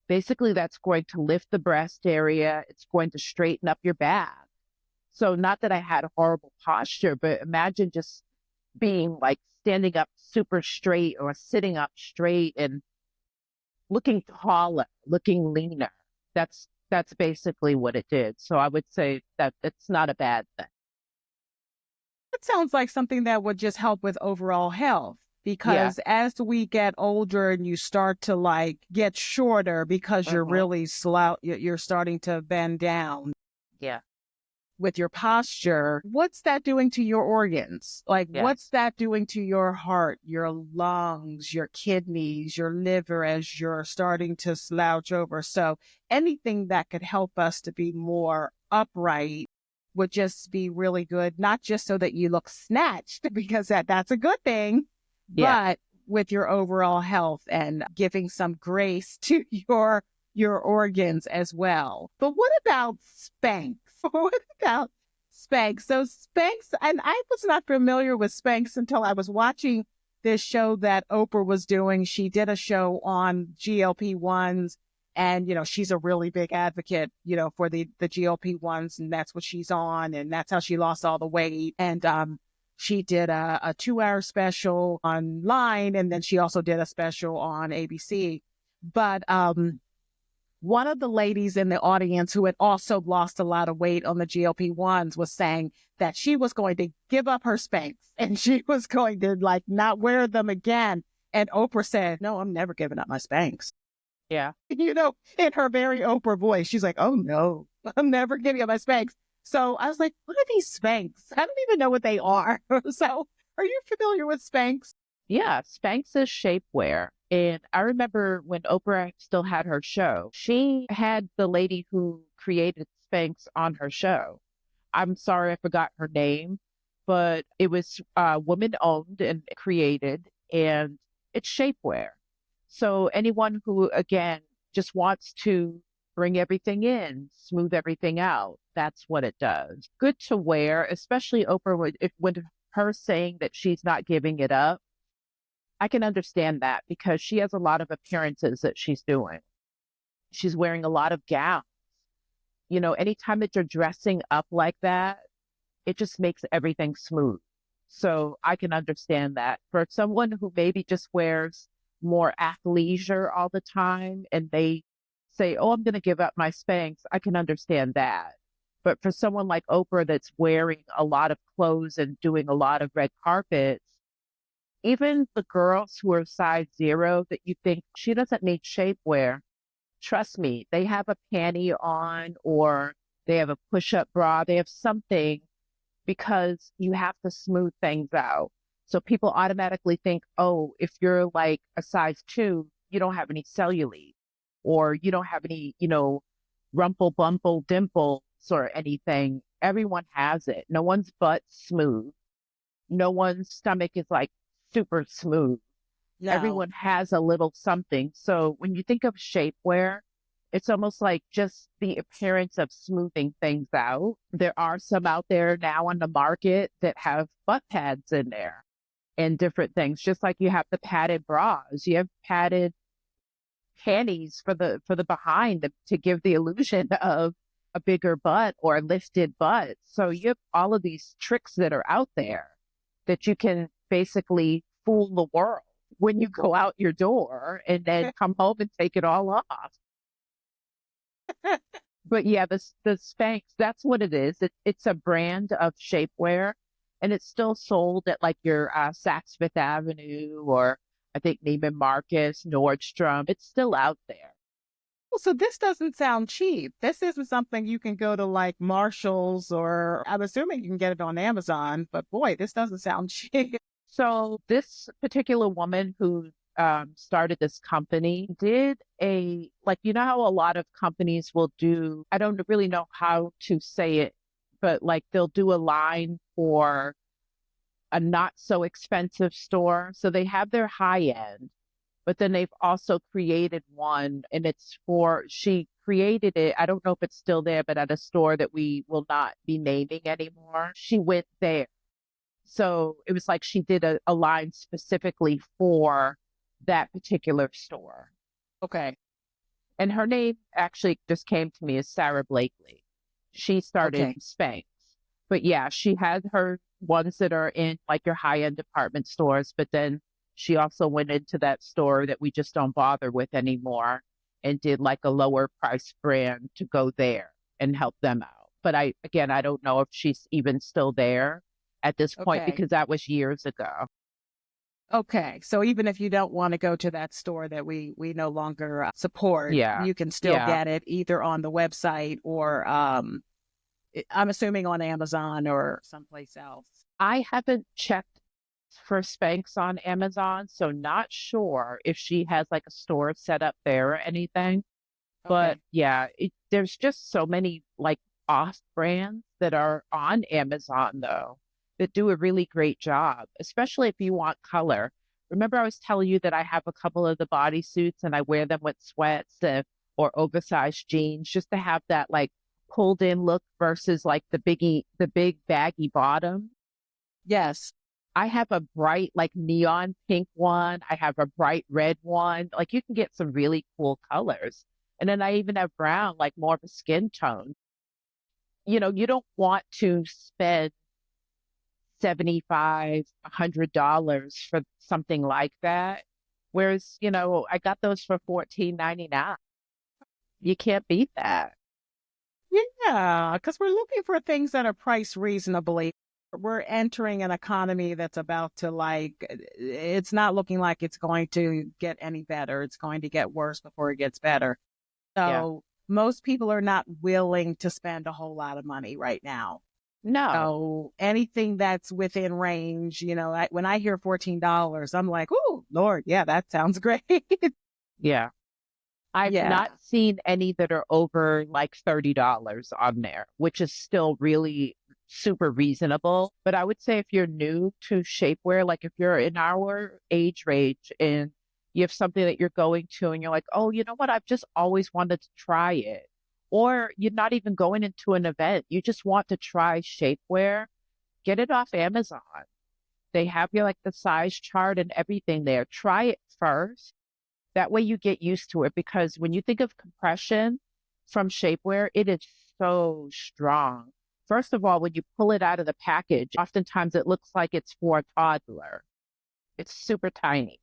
Basically, that's going to lift the breast area. It's going to straighten up your back. So not that I had a horrible posture, but imagine just being like standing up super straight or sitting up straight and looking taller, looking leaner. That's basically what it did. So I would say that it's not a bad thing. It sounds like something that would just help with overall health Yeah. because as we get older and you start to like get shorter because you're Hmm. really you're starting to bend down Yeah. with your posture, what's that doing to your organs? Like, Yeah. what's that doing to your heart, your lungs, your kidneys, your liver as you're starting to slouch over? So anything that could help us to be more upright would just be really good, not just so that you look snatched, because that's a good thing, Yeah. but with your overall health and giving some grace to your organs as well. But what about Spanx? What about Spanx? So Spanx, and I was not familiar with Spanx until I was watching this show that Oprah was doing. She did a show on GLP-1s and, she's a really big advocate, for the GLP-1s and that's what she's on. And that's how she lost all the weight. And, she did a 2-hour special online and then she also did a special on ABC. But, one of the ladies in the audience who had also lost a lot of weight on the GLP-1s was saying that she was going to give up her Spanx and she was going to like not wear them again. And Oprah said, no, I'm never giving up my Spanx. Yeah. In her very Oprah voice, she's like, oh no, I'm never giving up my Spanx. So I was like, what are these Spanx? I don't even know what they are. So are you familiar with Spanx? Yeah, Spanx is shapewear. And I remember when Oprah still had her show, she had the lady who created Spanx on her show. I'm sorry, I forgot her name, but it was woman owned and created, and it's shapewear. So anyone who, again, just wants to bring everything in, smooth everything out, that's what it does. Good to wear, especially Oprah, when her saying that she's not giving it up. I can understand that because she has a lot of appearances that she's doing. She's wearing a lot of gowns. Anytime that you're dressing up like that, it just makes everything smooth. So I can understand that. For someone who maybe just wears more athleisure all the time and they say, oh, I'm going to give up my Spanx, I can understand that. But for someone like Oprah that's wearing a lot of clothes and doing a lot of red carpets, even the girls who are size zero that you think she doesn't need shapewear, trust me, they have a panty on or they have a push up bra, they have something because you have to smooth things out. So people automatically think, oh, if you're like a size two, you don't have any cellulite or you don't have any, rumple, bumple, dimples or anything. Everyone has it. No one's butt's smooth. No one's stomach is like super smooth. No. Everyone has a little something. So when you think of shapewear, it's almost like just the appearance of smoothing things out. There are some out there now on the market that have butt pads in there and different things, just like you have the padded bras. You have padded panties for the behind to give the illusion of a bigger butt or a lifted butt. So you have all of these tricks that are out there that you can basically fool the world when you go out your door and then come home and take it all off. But yeah, the Spanx, that's what it is. It's a brand of shapewear and it's still sold at like your Saks Fifth Avenue or I think Neiman Marcus, Nordstrom. It's still out there. Well, so this doesn't sound cheap. This isn't something you can go to like Marshall's, or I'm assuming you can get it on Amazon, but boy, this doesn't sound cheap. So this particular woman who started this company did like, how a lot of companies will do, I don't really know how to say it, but like they'll do a line for a not so expensive store. So they have their high end, but then they've also created one and she created it. I don't know if it's still there, but at a store that we will not be naming anymore. She went there. So it was like she did a line specifically for that particular store. Okay. And her name actually just came to me as Sarah Blakely. She started Okay. Spanx. But yeah, she had her ones that are in like your high end department stores, but then she also went into that store that we just don't bother with anymore and did like a lower price brand to go there and help them out. But I don't know if she's even still there at this point Okay. because that was years ago. Okay. So even if you don't want to go to that store that we no longer support, Yeah. you can still Yeah. get it either on the website or I'm assuming on Amazon or someplace else. I haven't checked for Spanx on Amazon, so not sure if she has like a store set up there or anything. But Okay. yeah, there's just so many like off brands that are on Amazon though that do a really great job, especially if you want color. Remember, I was telling you that I have a couple of the bodysuits and I wear them with sweats or oversized jeans just to have that like pulled in look versus like the big baggy bottom. Yes. I have a bright, like neon pink one. I have a bright red one. Like you can get some really cool colors. And then I even have brown, like more of a skin tone. You don't want to spend 75, $100 for something like that. Whereas, I got those for 14.99. You can't beat that. Yeah, because we're looking for things that are priced reasonably. we're entering an economy that's about to it's not looking like it's going to get any better. It's going to get worse before it gets better. Yeah. So most people are not willing to spend a whole lot of money right now. No. So anything that's within range, when I hear $14, I'm like, oh, Lord, yeah, that sounds great. Yeah. I've Yeah. not seen any that are over like $30 on there, which is still really super reasonable. But I would say if you're new to shapewear, like if you're in our age range and you have something that you're going to and you're like, oh, you know what? I've just always wanted to try it. Or you're not even going into an event. You just want to try shapewear, get it off Amazon. They have your like the size chart and everything there. Try it first. That way you get used to it because when you think of compression from shapewear, it is so strong. First of all, when you pull it out of the package, oftentimes it looks like it's for a toddler. It's super tiny,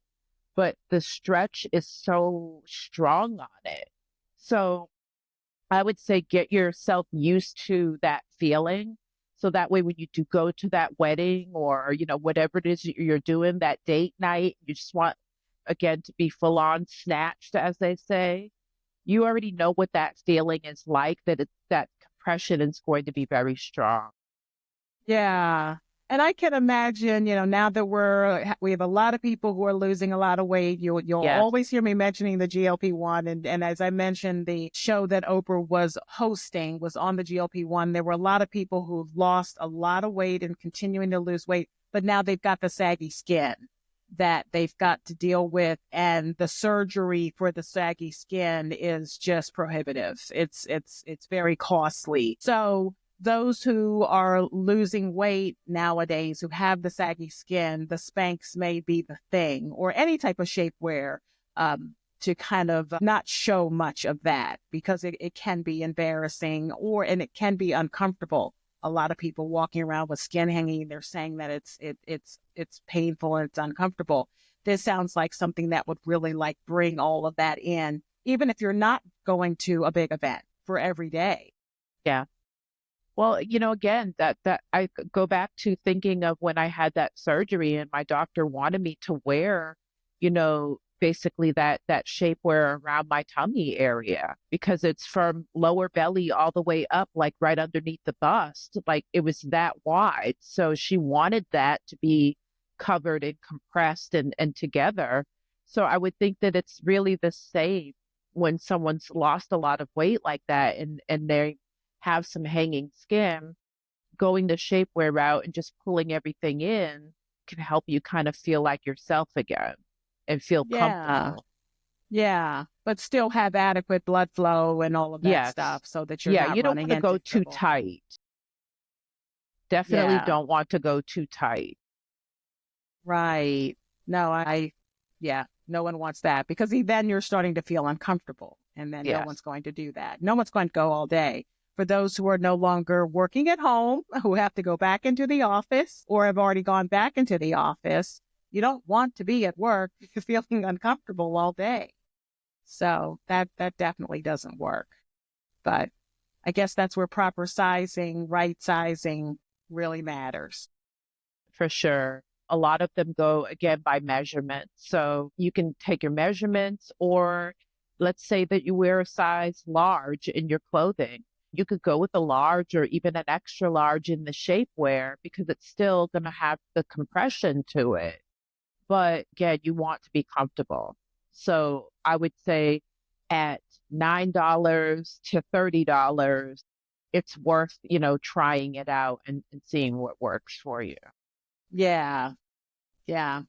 but the stretch is so strong on it. So I would say get yourself used to that feeling. So that way, when you do go to that wedding or, whatever it is you're doing, that date night, you just want, again, to be full on snatched, as they say. You already know what that feeling is like, that compression is going to be very strong. Yeah. And I can imagine, now that we have a lot of people who are losing a lot of weight. You'll Yes. always hear me mentioning the GLP-1. And as I mentioned, the show that Oprah was hosting was on the GLP-1. There were a lot of people who've lost a lot of weight and continuing to lose weight, but now they've got the saggy skin that they've got to deal with. And the surgery for the saggy skin is just prohibitive. It's very costly. So those who are losing weight nowadays, who have the saggy skin, the Spanx may be the thing, or any type of shapewear, to kind of not show much of that because it can be embarrassing and it can be uncomfortable. A lot of people walking around with skin hanging, they're saying that it's painful and it's uncomfortable. This sounds like something that would really bring all of that in, even if you're not going to a big event for every day. Yeah. Well, again, that I go back to thinking of when I had that surgery and my doctor wanted me to wear, basically that shapewear around my tummy area because it's from lower belly all the way up, like right underneath the bust. Like it was that wide. So she wanted that to be covered and compressed and together. So I would think that it's really the same when someone's lost a lot of weight like that and they have some hanging skin, going the shapewear route and just pulling everything in can help you kind of feel like yourself again and feel Yeah. comfortable. Yeah. But still have adequate blood flow and all of that Yes. stuff so that you're Yeah, not you don't want running to go into too trouble. tight. Definitely Yeah. don't want to go too tight. Right. No, yeah, no one wants that because then you're starting to feel uncomfortable and then no one's Yes. going to do that. No one's going to go all day. For those who are no longer working at home, who have to go back into the office or have already gone back into the office, you don't want to be at work feeling uncomfortable all day. So that definitely doesn't work. But I guess that's where proper sizing, right sizing really matters. For sure. A lot of them go again by measurement. So you can take your measurements, or let's say that you wear a size large in your clothing. You could go with a large or even an extra large in the shapewear because it's still going to have the compression to it. But again, you want to be comfortable. So I would say at $9 to $30, it's worth, trying it out and seeing what works for you. Yeah. Yeah.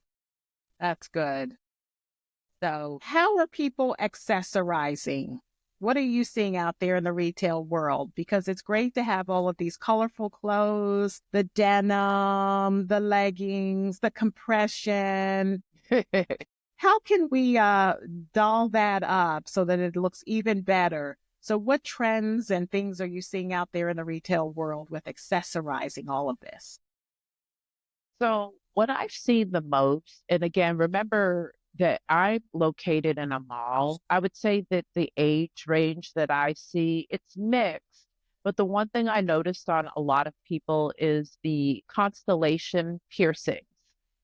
That's good. So, how are people accessorizing? What are you seeing out there in the retail world? Because it's great to have all of these colorful clothes, the denim, the leggings, the compression. How can we doll that up so that it looks even better? So, what trends and things are you seeing out there in the retail world with accessorizing all of this? So what I've seen the most, and again, remember that I'm located in a mall. I would say that the age range that I see, it's mixed, But the one thing I noticed on a lot of people is the constellation piercings.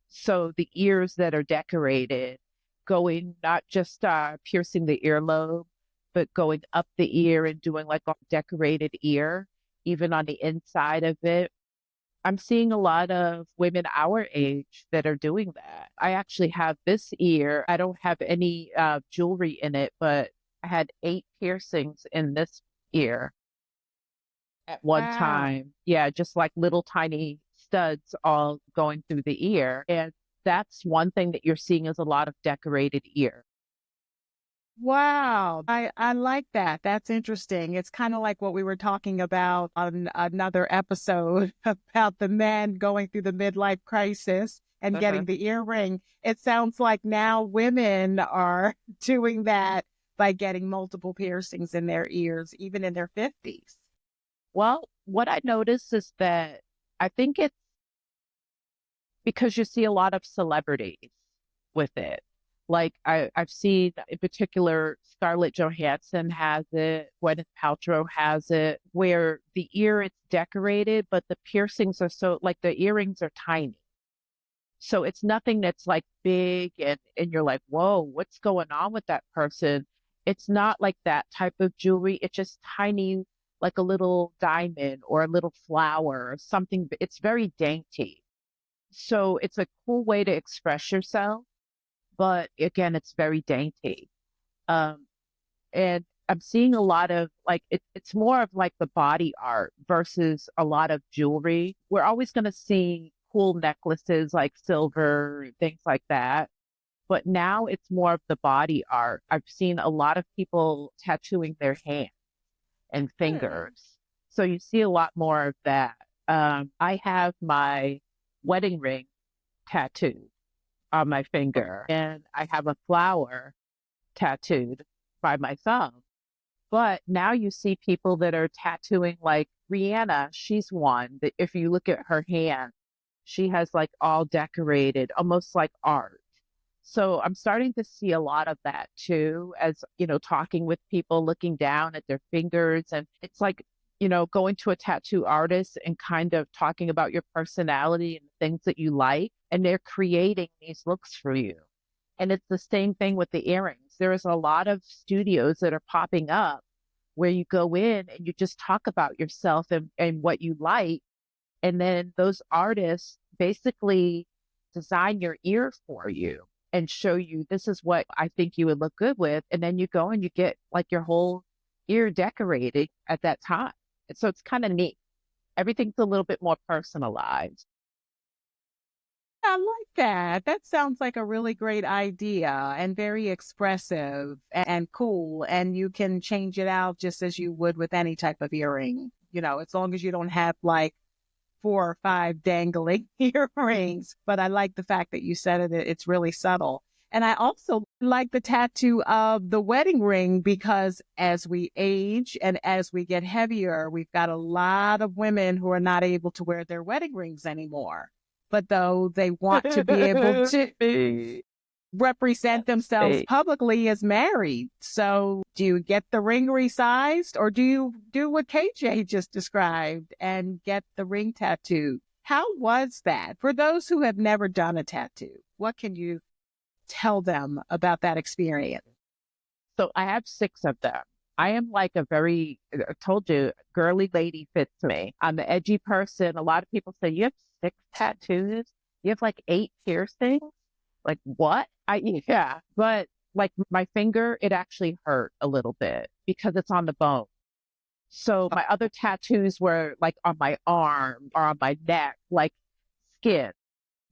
So the ears that are decorated, going not just piercing the earlobe, but going up the ear and doing like a decorated ear, even on the inside of it. I'm seeing a lot of women our age that are doing that. I actually have this ear. I don't have any jewelry in it, but I had 8 piercings in this ear at one Wow. time. Yeah, just like little tiny studs all going through the ear. And that's one thing that you're seeing is a lot of decorated ear. Wow. I like that. That's interesting. It's kind of like what we were talking about on another episode about the men going through the midlife crisis and Uh-huh. getting the earring. It sounds like now women are doing that by getting multiple piercings in their ears, even in their 50s. Well, what I noticed is that I think it's because you see a lot of celebrities with it. Like I've seen in particular Scarlett Johansson has it, Gwyneth Paltrow has it, where the ear it's decorated, but the piercings are so like the earrings are tiny. So it's nothing that's like big and you're like, whoa, what's going on with that person? It's not like that type of jewelry. It's just tiny, like a little diamond or a little flower or something. It's very dainty. So it's a cool way to express yourself, but again, it's very dainty. Um, and I'm seeing a lot of like it's more of like the body art versus a lot of jewelry. We're always going to see cool necklaces like silver, things like that. But now it's more of the body art. I've seen a lot of people tattooing their hands and Hmm. fingers. So you see a lot more of that. I have my wedding ring tattooed on my finger, and I have a flower tattooed by my thumb. But now you see people that are tattooing like Rihanna. She's one that if you look at her hand, she has like all decorated, almost like art. So I'm starting to see a lot of that too, as talking with people, looking down at their fingers. And it's like, going to a tattoo artist and kind of talking about your personality and things that you like. And they're creating these looks for you. And it's the same thing with the earrings. There's a lot of studios that are popping up where you go in and you just talk about yourself and what you like. And then those artists basically design your ear for you and show you this is what I think you would look good with. And then you go and you get like your whole ear decorated at that time. And so it's kind of neat. Everything's a little bit more personalized. I like that. That sounds like a really great idea and very expressive and cool. And you can change it out just as you would with any type of earring, as long as you don't have like 4 or 5 dangling earrings. But I like the fact that you said it's really subtle. And I also like the tattoo of the wedding ring because as we age and as we get heavier, we've got a lot of women who are not able to wear their wedding rings anymore. But though they want to be able to Me. represent themselves Me. publicly as married. So do you get the ring resized or do you do what KJ just described and get the ring tattoo? How was that? For those who have never done a tattoo, what can you tell them about that experience? So I have 6 of them. I am like a very, I told you, girly lady fits me. I'm an edgy person. A lot of people say, you have 6 tattoos? You have like 8 piercings? Like what? Yeah. But like my finger, it actually hurt a little bit because it's on the bone. So my other tattoos were like on my arm or on my neck, like skin.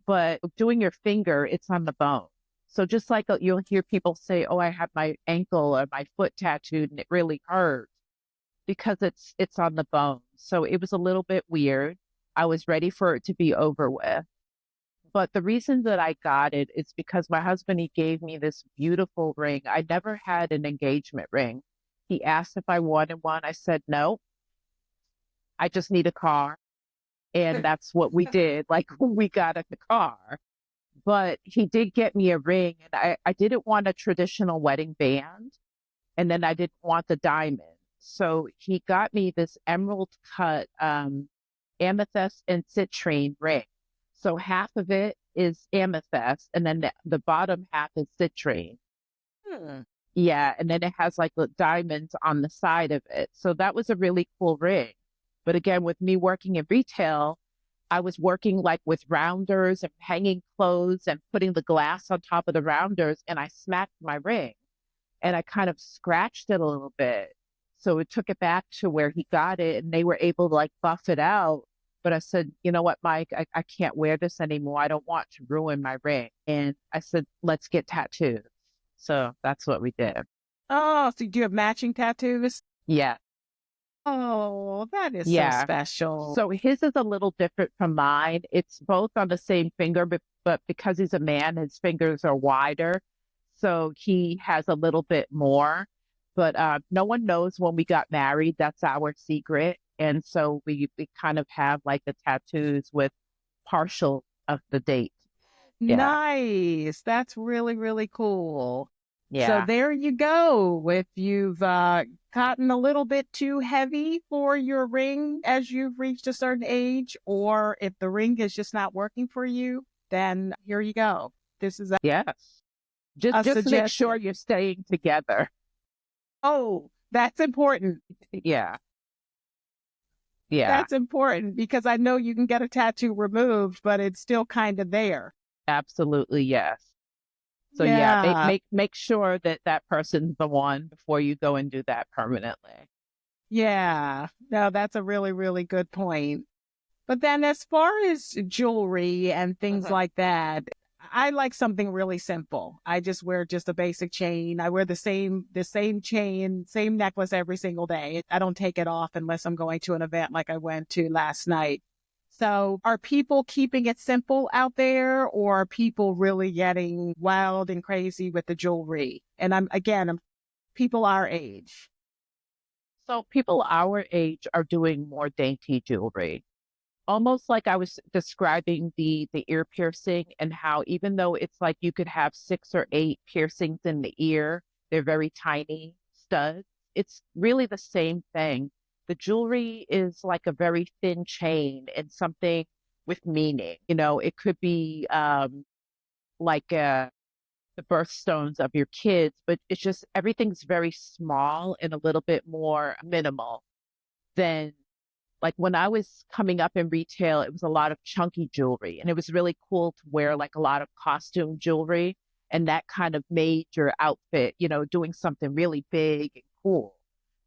But doing your finger, it's on the bone. So just like you'll hear people say, "Oh, I have my ankle or my foot tattooed and it really hurts," because it's on the bone. So it was a little bit weird. I was ready for it to be over with. But the reason that I got it is because my husband, he gave me this beautiful ring. I never had an engagement ring. He asked if I wanted one. I said, no, I just need a car. And that's what we did. Like we got a car. But he did get me a ring, and I didn't want a traditional wedding band, and then I didn't want the diamond. So he got me this emerald cut amethyst and citrine ring. So half of it is amethyst, and then the bottom half is citrine. Hmm. Yeah, and then it has like the diamonds on the side of it. So that was a really cool ring. But again, with me working in retail, I was working like with rounders and hanging clothes and putting the glass on top of the rounders, and I smacked my ring and I kind of scratched it a little bit. So it took it back to where he got it and they were able to like buff it out. But I said, you know what, Mike, I can't wear this anymore. I don't want to ruin my ring. And I said, let's get tattoos. So that's what we did. Oh, so do you have matching tattoos? Yeah. Oh, that is so Yeah. special. So his is a little different from mine. It's both on the same finger, but because he's a man, his fingers are wider. So he has a little bit more. But no one knows when we got married. That's our secret. And so we kind of have like the tattoos with partial of the date. Yeah. Nice. That's really, really cool. So Yeah. there you go. If you've gotten a little bit too heavy for your ring as you've reached a certain age, or if the ring is just not working for you, then here you go. This is Yes. a Just make sure suggestion. you're staying together. Oh, that's important. Yeah. Yeah. That's important because I know you can get a tattoo removed, but it's still kind of there. Absolutely. Yes. So yeah, Yeah. make sure that that person's the one before you go and do that permanently. Yeah. No, that's a really, really good point. But then as far as jewelry and things Mhm. like that, I like something really simple. I just wear just a basic chain. I wear the same chain, same necklace every single day. I don't take it off unless I'm going to an event like I went to last night. So are people keeping it simple out there, or are people really getting wild and crazy with the jewelry? And I'm people our age. So people our age are doing more dainty jewelry. Almost like I was describing the ear piercing and how even though it's like you could have 6 or 8 piercings in the ear, they're very tiny studs. It's really the same thing. The jewelry is like a very thin chain and something with meaning. You know, it could be like the birthstones of your kids, but it's just everything's very small and a little bit more minimal than like when I was coming up in retail, it was a lot of chunky jewelry and it was really cool to wear like a lot of costume jewelry. And that kind of made your outfit, you know, doing something really big and cool.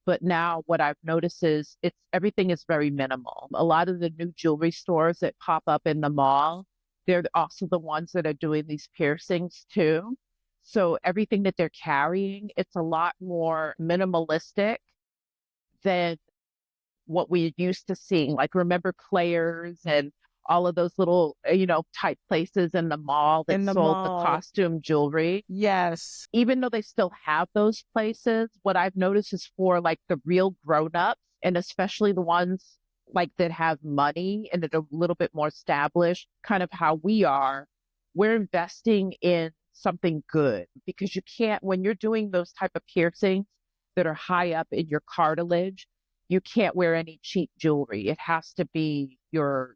But now what I've noticed is everything is very minimal. A lot of the new jewelry stores that pop up in the mall, they're also the ones that are doing these piercings too. So everything that they're carrying, it's a lot more minimalistic than what we used to seeing. Like remember Claire's and all of those little, type places in the mall that In the sold the mall. costume jewelry. Yes. Even though they still have those places, what I've noticed is for like the real grown-ups and especially the ones like that have money and that are a little bit more established, kind of how we are, we're investing in something good because you can't, when you're doing those type of piercings that are high up in your cartilage, you can't wear any cheap jewelry. It has to be your,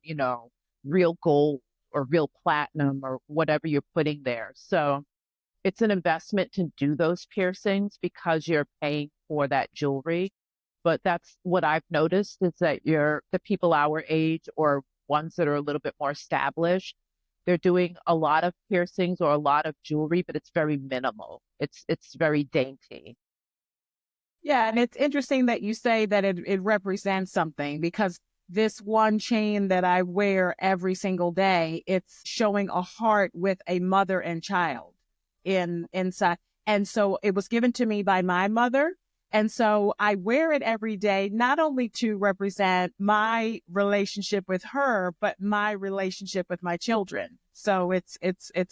real gold or real platinum or whatever you're putting there. So it's an investment to do those piercings because you're paying for that jewelry. But that's what I've noticed is that the people our age or ones that are a little bit more established, they're doing a lot of piercings or a lot of jewelry, but it's very minimal. It's very dainty. Yeah, and it's interesting that you say that it represents something because this one chain that I wear every single day, it's showing a heart with a mother and child inside. And so it was given to me by my mother. And so I wear it every day, not only to represent my relationship with her, but my relationship with my children. So it's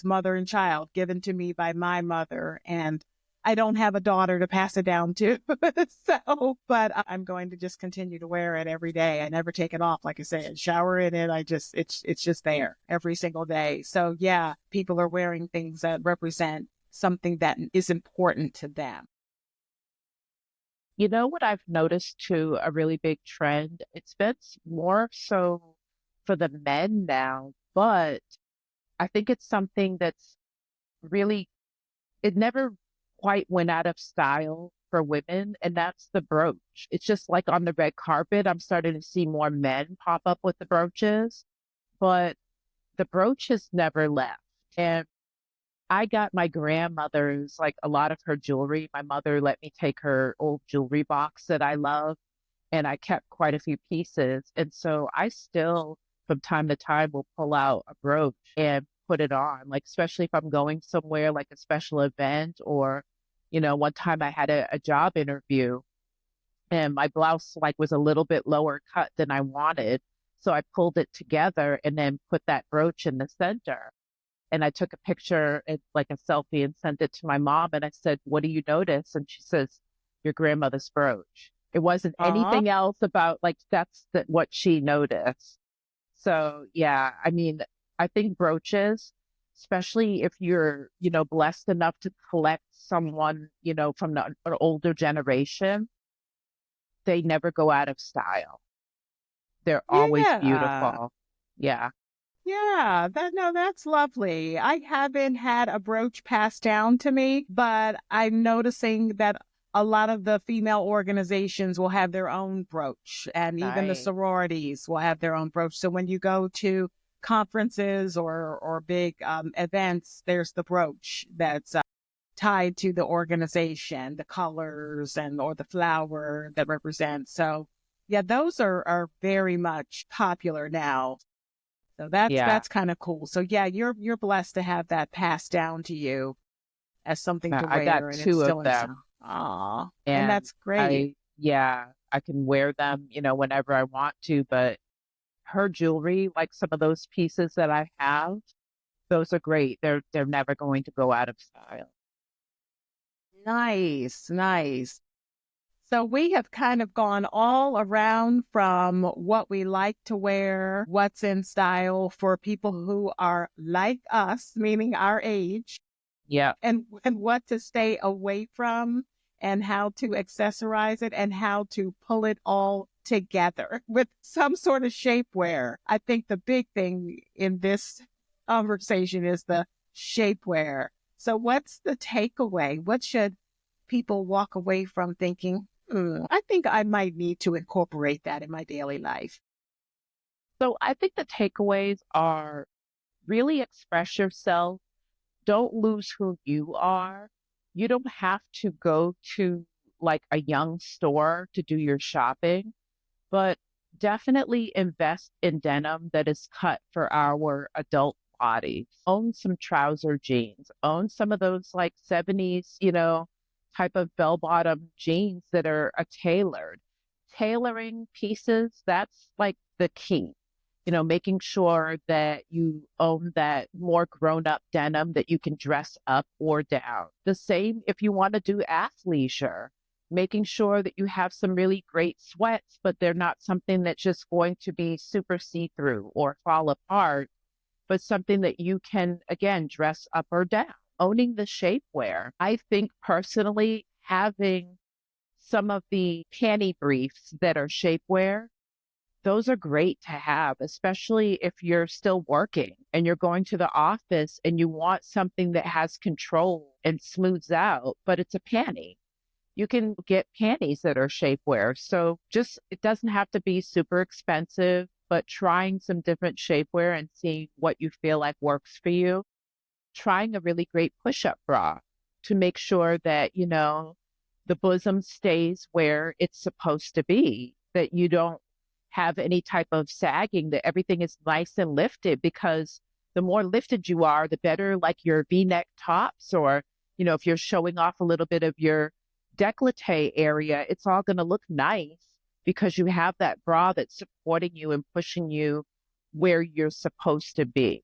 mother and child given to me by my mother. And I don't have a daughter to pass it down to. So, but I'm going to just continue to wear it every day. I never take it off. Like I said, shower in it. It's just there every single day. So yeah, people are wearing things that represent something that is important to them. You know what I've noticed too, a really big trend? It's been more so for the men now, but I think it's something that's really, it never quite went out of style for women, and that's the brooch. It's just like on the red carpet, I'm starting to see more men pop up with the brooches, but the brooch has never left. And I got my grandmother's, like a lot of her jewelry. My mother let me take her old jewelry box that I love, and I kept quite a few pieces. And so I still, from time to time, will pull out a brooch and put it on, like, especially if I'm going somewhere like a special event or, one time I had a job interview and my blouse like was a little bit lower cut than I wanted. So I pulled it together and then put that brooch in the center. And I took a picture, and like a selfie, and sent it to my mom. And I said, "What do you notice?" And she says, "Your grandmother's brooch." It wasn't Aw. anything else about like what she noticed. So yeah, I mean, I think brooches, especially if you're, blessed enough to collect someone, from an older generation, they never go out of style. They're always Yeah. beautiful. Yeah. Yeah, that's lovely. I haven't had a brooch passed down to me, but I'm noticing that a lot of the female organizations will have their own brooch, and even the Nice. sororities will have their own brooch. So when you go to conferences or big events, there's the brooch that's tied to the organization, the colors and or the flower that represents. So yeah, those are very much popular now. So Yeah. that's kind of cool. So yeah, you're blessed to have that passed down to you as something to I got wear, and it's two of still in them. style. Aw, and And that's great. yeah, I can wear them, whenever I want to, but her jewelry, like some of those pieces that I have, those are great. They're never going to go out of style. Nice, nice. So we have kind of gone all around from what we like to wear, what's in style for people who are like us, meaning our age, Yeah. and what to stay away from and how to accessorize it and how to pull it all together with some sort of shapewear. I think the big thing in this conversation is the shapewear. So what's the takeaway? What should people walk away from thinking, I think I might need to incorporate that in my daily life? So I think the takeaways are really express yourself. Don't lose who you are. You don't have to go to like a young store to do your shopping, but definitely invest in denim that is cut for our adult bodies. Own some trouser jeans. Own some of those like 70s, type of bell bottom jeans that are tailored. Tailoring pieces, that's like the key. Making sure that you own that more grown up denim that you can dress up or down. The same if you want to do athleisure, making sure that you have some really great sweats, but they're not something that's just going to be super see through or fall apart, but something that you can, again, dress up or down. Owning the shapewear. I think personally, having some of the panty briefs that are shapewear, those are great to have, especially if you're still working and you're going to the office and you want something that has control and smooths out, but it's a panty. You can get panties that are shapewear. So just, it doesn't have to be super expensive, but trying some different shapewear and seeing what you feel like works for you. Trying a really great push up bra to make sure that, the bosom stays where it's supposed to be, that you don't have any type of sagging, that everything is nice and lifted, because the more lifted you are, the better like your V-neck tops, or, if you're showing off a little bit of your décolleté area, it's all going to look nice because you have that bra that's supporting you and pushing you where you're supposed to be.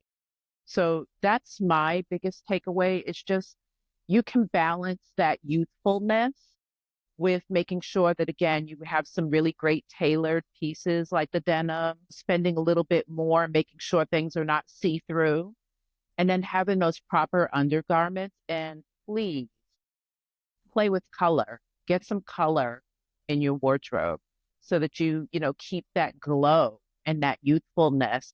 So that's my biggest takeaway. It's just you can balance that youthfulness with making sure that, again, you have some really great tailored pieces like the denim, spending a little bit more, making sure things are not see through, and then having those proper undergarments. And please play with color, get some color. in your wardrobe so that you keep that glow and that youthfulness.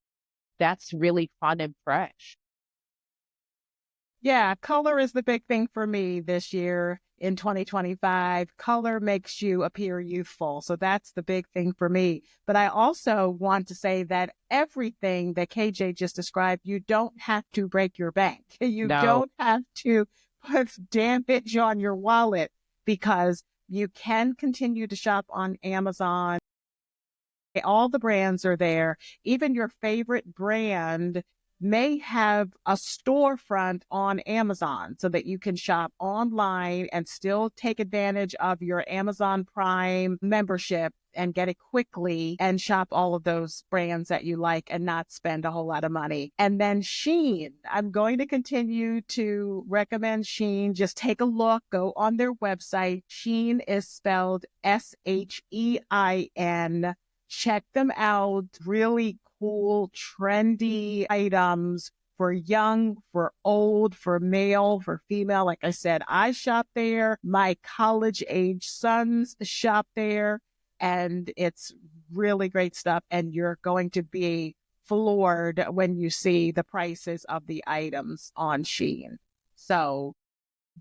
That's really fun and fresh. Yeah, color is the big thing for me this year in 2025. Color makes you appear youthful. So that's the big thing for me. But I also want to say that everything that KJ just described, you don't have to break your bank. You No, don't have to put damage on your wallet because you can continue to shop on Amazon. All the brands are there. Even your favorite brand may have a storefront on Amazon so that you can shop online and still take advantage of your Amazon Prime membership and get it quickly and shop all of those brands that you like and not spend a whole lot of money. And then Shein, I'm going to continue to recommend Shein. Just take a look, go on their website. Shein is spelled Shein. Check them out. Really cool, trendy items for young, for old, for male, for female. Like I said, I shop there. My college age sons shop there, and it's really great stuff. And you're going to be floored when you see the prices of the items on Shein. So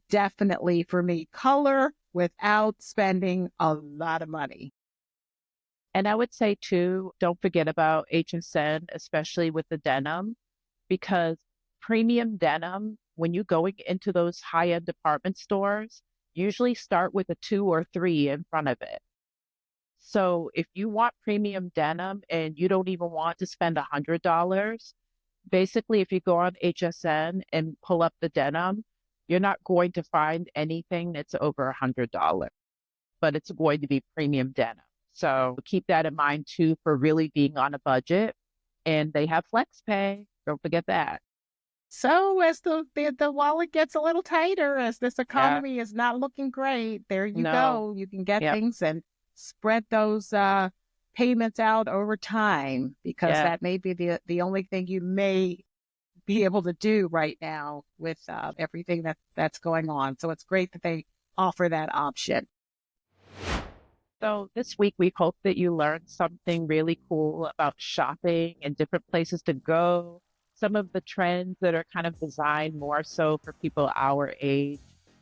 definitely for me, color without spending a lot of money. and I would say too, don't forget about HSN, especially with the denim, because premium denim, when you're going into those high-end department stores, usually start with a 2 or 3 in front of it. So if you want premium denim and you don't even want to spend $100, basically if you go on HSN and pull up the denim, you're not going to find anything that's over $100, but it's going to be premium denim. So keep that in mind too for really being on a budget. And they have flex pay. Don't forget that. So as the wallet gets a little tighter, as this Yeah. economy is not looking great, there you No. go. You can get Yep. things and spread those payments out over time because Yeah. that may be the only thing you may be able to do right now with everything that's going on. So it's great that they offer that option. So this week, we hope that you learned something really cool about shopping and different places to go, some of the trends that are kind of designed more so for people our age.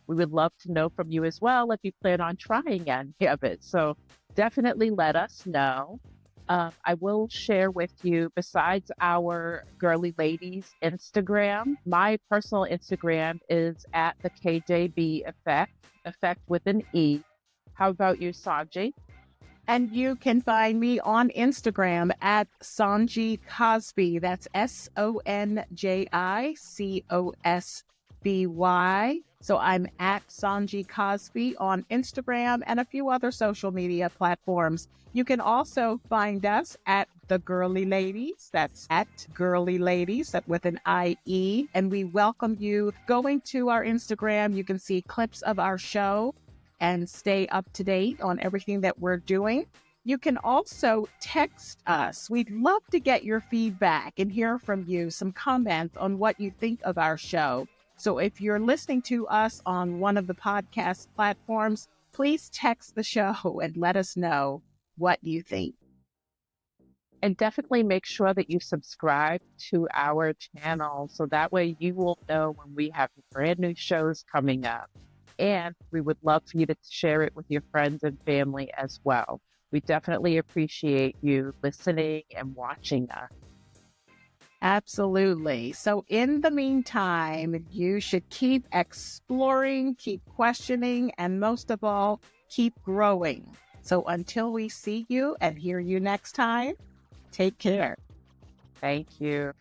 We would love to know from you as well if you plan on trying any of it. So definitely let us know. I will share with you, besides our Girly Ladies Instagram, my personal Instagram is at the KJB Effect, effect with an E. How about you, Sonji? And you can find me on Instagram at Sonji Cosby. That's SONJICOSBY. So I'm at Sonji Cosby on Instagram and a few other social media platforms. You can also find us at the Girlie Ladies. That's at Girlie Ladies with an IE. And we welcome you going to our Instagram. You can see clips of our show and stay up to date on everything that we're doing. You can also text us. We'd love to get your feedback and hear from you, some comments on what you think of our show. So if you're listening to us on one of the podcast platforms, please text the show and let us know what you think. And definitely make sure that you subscribe to our channel so that way you will know when we have brand new shows coming up. And we would love for you to share it with your friends and family as well. We definitely appreciate you listening and watching us. Absolutely. So in the meantime, you should keep exploring, keep questioning, and most of all, keep growing. So until we see you and hear you next time, take care. Thank you.